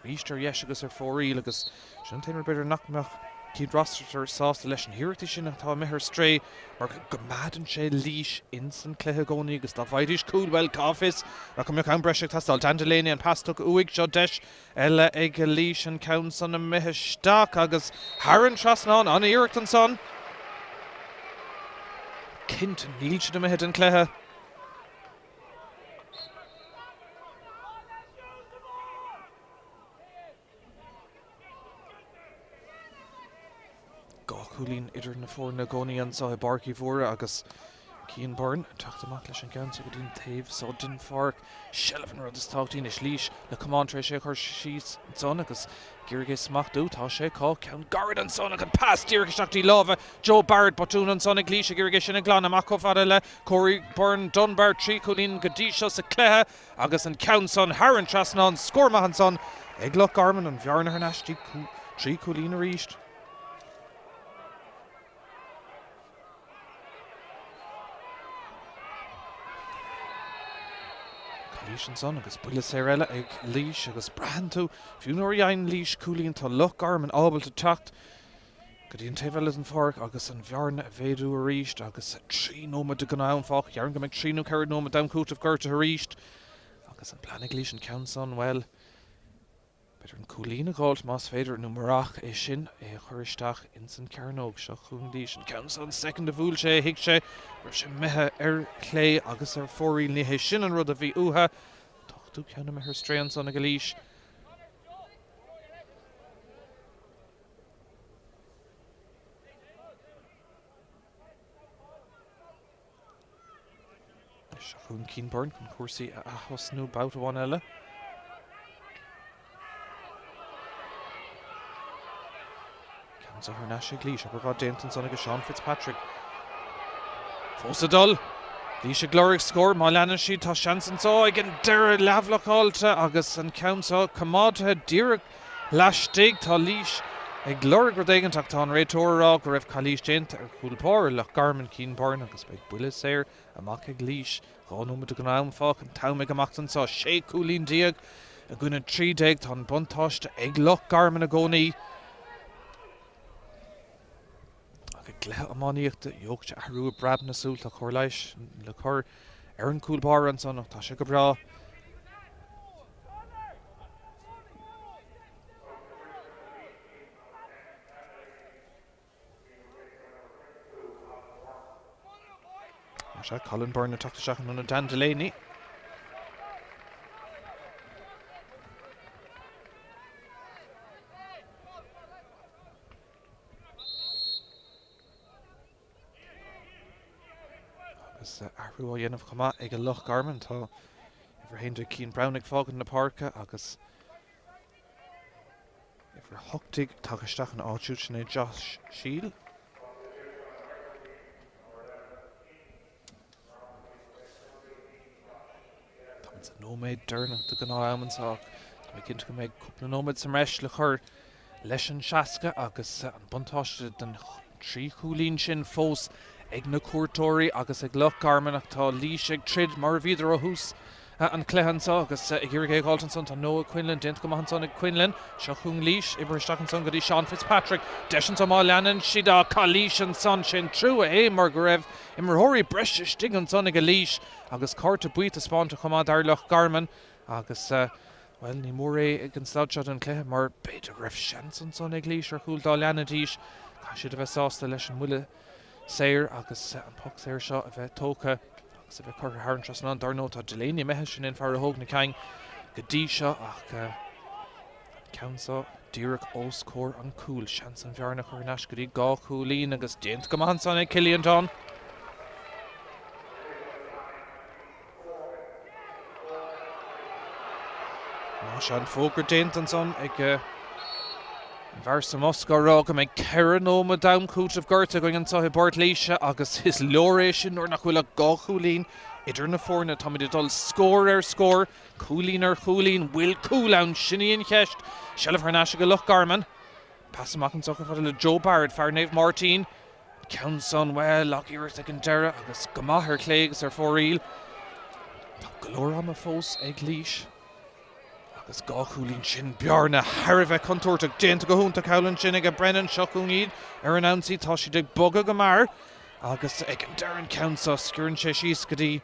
rístar yes agus 4 riil agus sin téannar beidir nachmeach cíad rastratar sásta leis an hirirtí sin atá mithe stray mar go madan sé Laois in san cléthe gcónaí agus tá bhaidís coolwell cáfis a go meach an breise tastal Drisleáin an pastóch uig seo deis eile ag Laois an count san na meisteach agus Haran trasnán an iirecht an son. Cint níl siad mithe an cléthe. Gachúlín idir na fór na gcónaí an sa barcí fóra agus cían barn teachtamach leis an gan so go dtíon taobh so den Pháirc sellafan rud is táchtaín is Laois le cumántra sé chuir síos an son agus Gyrgé smachtú tá sé cá ceann garad an son ag an pass tíirge seachtaí lábha Joe Barrett batún an son ag Laois Gyrgé sin ag glan amach chomh fada le Corey Byrne Dunbar tríchúlín go dtí seo sa cléthe agus an count son Haran trasnán scórmach an son ag Loch Garman an bhearna ar neistí tríchúlín a ríist. Laois an son agus buile sé eile ag Laois agus brandú fiúnar ein Laois cúlíonn tá Loch Garman ábalta teacht go dtíon taobh an Pháirc agus an bhearna a bhéadú a ríist agus 3 nómad go ann fách dearan go meid 3 ceithre nómad damcút a gcuirt a ríist agus an plan ag Laois an count son well beidir an cúlín a gáilt más féidir nó marach é sin é chuiristeach in san cearnóg seo chun Laois an count son second a bhúil sé hiic sé gur sé mithe ar clé agus ar 4 riil nithe sin an rud a bhí utha tú ceanna mithe stray an son ag Laois. Chun cín barn chun cuasaí a ahosnú bát amháin eile. Ceann sa thar neis ag Laois a bhá déantain son agus Sean Fitzpatrick. Fós a dul. Laois a glóric scór má leanan siad tá seans an sá ag an deire leabhlacháilte agus an count sá comádthe díreach leistigh tá Laois ag glóric rud éigeantach tá an réiteórrá go raibh Cluiche déanta ar chúlpáir Loch Garman cín barn agus beidh buile séir amach ag Laois gáúmid go an fách an tamig amach an sá sé cúlín diaag a gcuine 30 tá an buntáiste ag Loch Garman a gcónaí Léthe amáíochta dheochte ahrú brab na súil a chur leis le chur ar an cúlbar an son tá sé go bra. Mar sé Colin Byrne na tuachta seach an Dan Drisleáin. Ahrú a dhéanamh chumá ag a Loch Garman tá bhar héidir cín Brown ag fágan na Párca agus bhar hochtaigh tagisteach an áitiúil sin é Josh Shield. nóméid dearna de gná ammanach. Tá cinnte go méid cúpla nóméid sa reis le chur leis an seasca agus an buntáiste den trí chúlín sin fós ag na cuairtóirí agus ag Loch Garman ach tá Laois ag trid mar bhíidir ó hús an Cléhansa agus ag Iorgé Galtonson tá Noah Quinlan dint go mahanson ag Quinlan seo chun Laois ibre stacanson go dtí Sean Fitzpatrick deis an má leanan siad á cá Laois an son sin trú a mar go raibh i marthirí breiste stig an son ag a Laois agus cárta buit a spáinte chumá ar Loch Garman agus well, ní mór é ag an stáidsead an Cléthe mar beidir raibh seans an son ag Laois ar chúl dá leanana díis cá siad a bheith sásta leis an bhuile séir agus an puck séir seo a bheith tócha agus a bheith chuir thar an trasna dar nó tá Drisleáin meithe sin in fear a thóg na ceang go dtí seo ach ceansa díreach os cór an cúil seans an bhearna chuir neis go dtí gá chúlín agus déint go maith san ag Cillian Don. Ná se an fógur déint an son ag Bhar sa Moscárá go méid ceithre nóma damcút of Gorta going an tuthe Portlaoise agus his leoréis sin or nach bhfuil a gá chúlín idir na fórna tá muid dul scór ar scór chúlín ar chúlín bhfuil cúlán sinníon cheist sealah ar náise go Loch Garman pas amach an socha fada le Joe Barrett fear naomh Martin ceann son well Lochíirt ag an deire agus go maith ar cléigus ar fóríl tá golóir am a fós ag Laois agus gá chúlín sin bearna Harbheith contúirteach déanta go húnta cablann sin ag a Brennan seochún iad ar an ansaí tá siad ag boga go mar agus ag an dearan ceansa sciúrann sé síos go dtí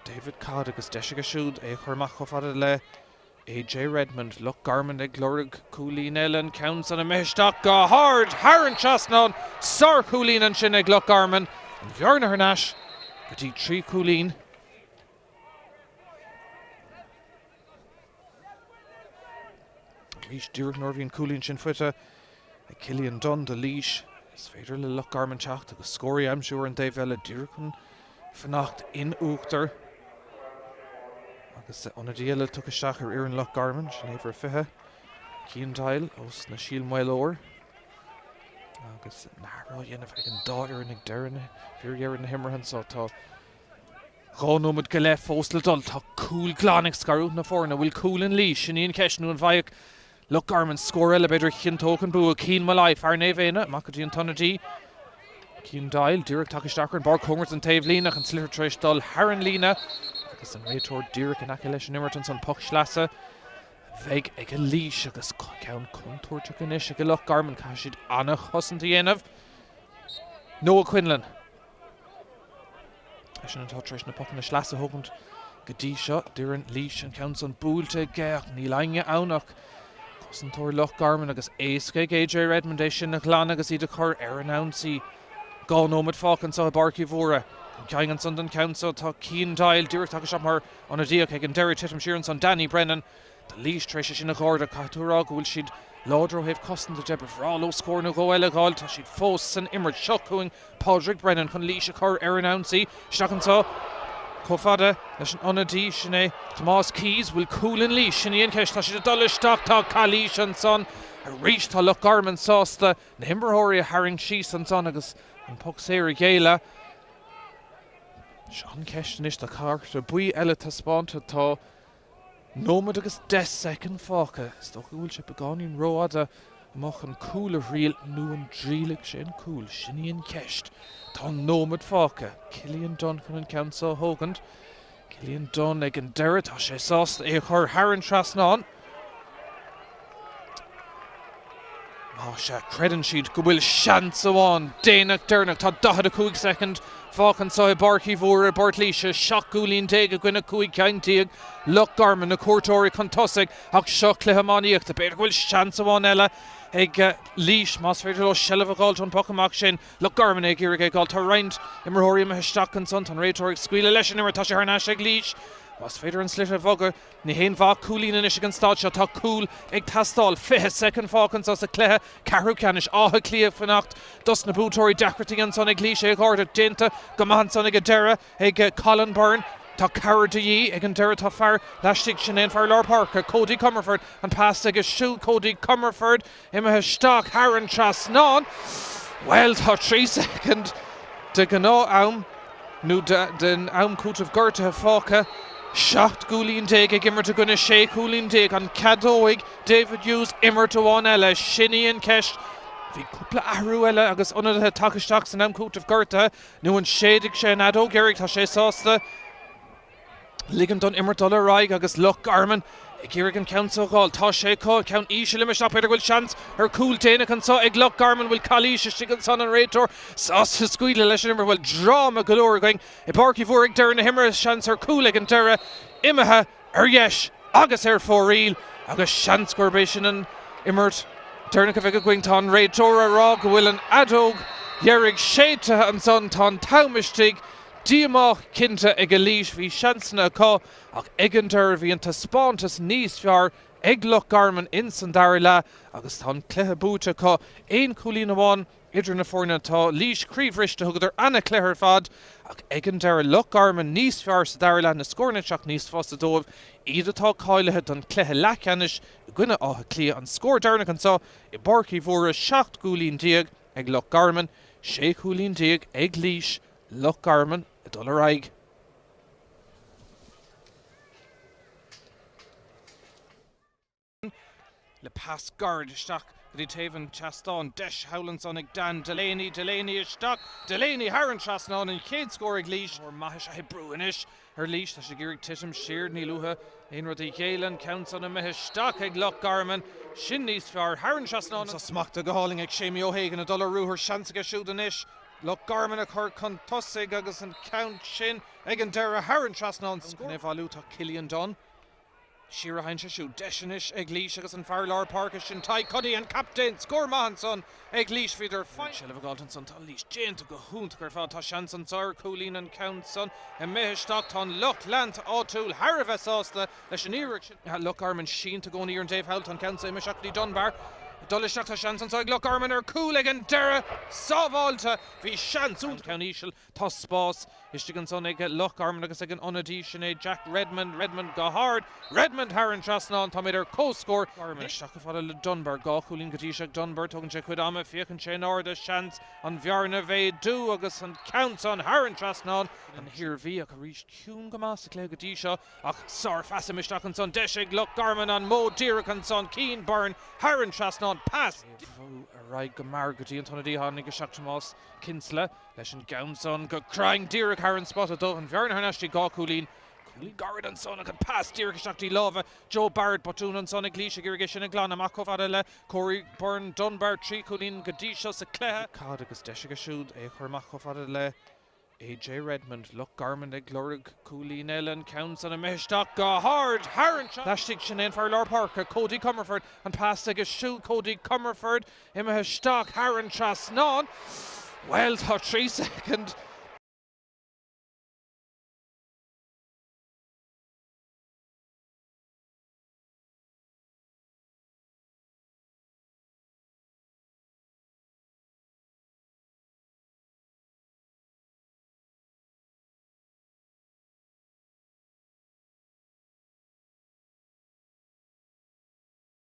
David Codd agus deise go siúd é chuirmach go fada le AJ Redmond Loch Garman ag glóraigh cúlín eile an ceansa an a meisteach go hard Haran Chasnán sár cúlín an sin ag Loch Garman an bhearna harnáis go dtí trí cúlín. Rís dúrach nóirbhíonn cúlín sin fuite ag Cillian Dunn de Laois is féidir le Loch Garman teacht agus scóirí amsúr an Dave eile dúrachan fannacht in Uachtar agus óna díile tu isteach ar an Loch Garman sin éidir fithe Cian Dail os na síl Mhórdha agus nárá dhéanamh ag an dáir ag deireanna fíor na himmarthan so tá gánómad go le fós le dul tá cúl glánig scarút na fórna bhfuil cúl an Laois sin íon ceisnú an bhaigh Loch Garman scór eile beidir chintócan bú a Cian Malai fear naomh éine mac go dtí an tonadí Cian Dail dúrach takisteach an bar congart an taobh líneach an slithir tréis dul Haran lína agus an réitóir dúrach an aice leis an immerton san puck slasa bheith ag a Laois agus ceann contúirteach inis ag Loch Garman cá siad anna chosanta dhéanamh Noah Quinlan leis an antá tréis na puck na slasa thugant go dtí seo dúran Laois an ceann san búilte gach ní lainge annach Cosantóir Loch Garman agus éasca AJ Redmond é sin na chláán agus iad a chur ar an ansaí gá nómad fácan sa barcí mhóra an ceang an son den ceansa tá Cian Dail dúirt agus mar an a díoch ag an deir titim siar an son Danny Brennan de Laois tréise sin na gáda catúrá go bhfuil siad ládro héh costan de debre fráló scór na go eile gáil tá siad fós san immert seochúing Pádraig Brennan chun Laois a chur ar an ansaí stachansá Cofada leis an onadí sin é Tomás Keys bhfuil cúlan Laois sin íon ceist tá siad a dul isteach tá Laois an son a rís tá Loch Garman sásta na himmarthirí a haring síos an son agus an puck séir géile Sean ceistan is de carta buí eile tá spáinte tá nómad agus 10 second fáca sto bhfuil se begáín róada amach an cúla riil nu an drílaigh sin cúil sin íon ceist tá nómad fáca Cillian Dunn chun an ceansa thógant Cillian Dunn ag an deire tá sé sásta é chur Haran Chasnán má se credan siad go bhfuil seans amháin déanaach deirnach tá 12 second fácan sa barcí mhóra Portlaoise seachúlín déag a gcuine cúig ceantíag Loch Garman na cuairtóirí chun tosaigh ach seo cluichemánaíocht a beidir bhfuil seans amháin eile ag Laois más féidir le seileh a gáil an puck amach sin Loch Garman ag iarg ag gáil tá roind i marthirí me isteach an son tan réitóir scuile leis an imar tá sé harnáis ag Laois más féidir an slite bhoga ní héon bhá cúlín in isig an stáitse tá cúl ag tastáil 5 second fácan sa cléthe Ceathrú ceannis átha clíomh fannacht dus na bútóirí deachreaí an son ag Laois ag gáda dénta go maith son ag a deire ag Colin Byrne tá Cara Dí ag an deire tá fear leistigh sin éon fear Lár Parca Cody Comerford an pass ag a siú Cody Comerford imethe isteach Haran Chasnán well tá 3 second de gná am nó den am cút of Gorta fáca Shacht Gúlín Dig ag immer to gona sé Gúlín Dig an Cadóig David Hughes immer to one ella Shinny and Kesh Bhí cúpla ahrú eile agus ionad takisteach san amcút Gorta nu an sédig sé nadó Gerrig tá sé sásta Ligan don immer dollar raig agus Loch Garman Girigan count so gáil tá sé count Ishe limis up bhfuil chance cool déine can so ag Loch Garman will Cluiche stigan son an rétor sás scuile leis an immer will drama galore going I barky vorig der na himmer chance cool ag an dera imethe yes agus for real agus chance gorbation an immert Derna go bheith going tan rétor a rá go bhfuil an adóg Yerrig séte an son tan taumistig Díamach cinnte ag a líis bhí seansna có ach egantar bhí an taspántas níos fear ag Loch Garman in san dair le agus tá cluiche búte có éon cúlín amháin idir na fórna tá líis críomhriste thugad anna cluichar fad ach egantar Loch Garman níos fear sa dair le na scórnateach níos fásta dómh iad atá cáilethe don cluiche Laigheanis gcuine átha clia an scór darna an sá I barcí mhóra 7 cúlín diag ag Loch Garman 6 cúlín diag ag líis Loch Garman a dollar raig. Le pass guard isteach go dtí taobhann teastáin deis howlanson ag Dan Delaney isteach Delaney Harran trasnán an chéad scór ag líis or maithis a hebrúinis ar líis tá sé gírig titim siird ní luha éon rudí chéilean counts an a mithis isteach ag Loch Garman sin níos fear Harran trasnán sa smachta go háling ag Séamie O'Hagan a dollar rúthar seansa go siúd anis Loch Garman a chur chun tosig agus an count sin ag an dera Harran trasnán scór nevalú tá Cillian Dunn Shira hain se siú deisinis ag líis agus an Pháirc Pháirc sin tai Cuddy an captain scór mahanson ag líis fiidir fine Shell of Galtonson tá líis géint go húnt gur fá tá seansan sár cúlín an countson a méhisteach tá Loch Lant áúil Harveh sásta leis an íric Loch Garman sin to go níor an Dave Hoult an count sé Míchéal Dunbar Dullisteach tá seansan sár Loch Garman ar cool ag an dera sábháilte bhí seansún count Ísisiil tá spás Istegan son ag Loch Garman agus ag an onadí sin é Jack Redmond go hard Redmond Harran trasnán tá idir co-score Garman isteach go fáil le Dunbar gá cúlín gotí seach Dunbar tugann sé chuid ama fiochann sé náda seans an bhearna bheith dú agus an count on Harran trasnán an hir bhí ach a ríist ciún go más a clé gotí seo ach sár feasim isteach an son deis ag Loch Garman an mó díreach an son Keane Byrne Harran trasnán pass a raig go mar gotí an tonadí hánig go seach más Kinsle leis an gaunson go crying díreach Harran spot a dó an bhearna harnastí gá cúlín Garrett an son ag an pass díreach isteachtaí láva Joe Barrett botún an son ag líise gurige sin ag glan amach go fada le Corey Byrne Dunbar trí cúlín go dtí seo sa cléthe cad agus deise go siúd é chuirmach go fada le AJ Redmond Loch Garman ag glórig cúlín Ellen counts on a meisteach go hard Harran leistigh sin éon Pháirc Pháirc Cody Comerford an pass ag a siúd Cody Comerford imethe steach Harran trasnán well tá 3 second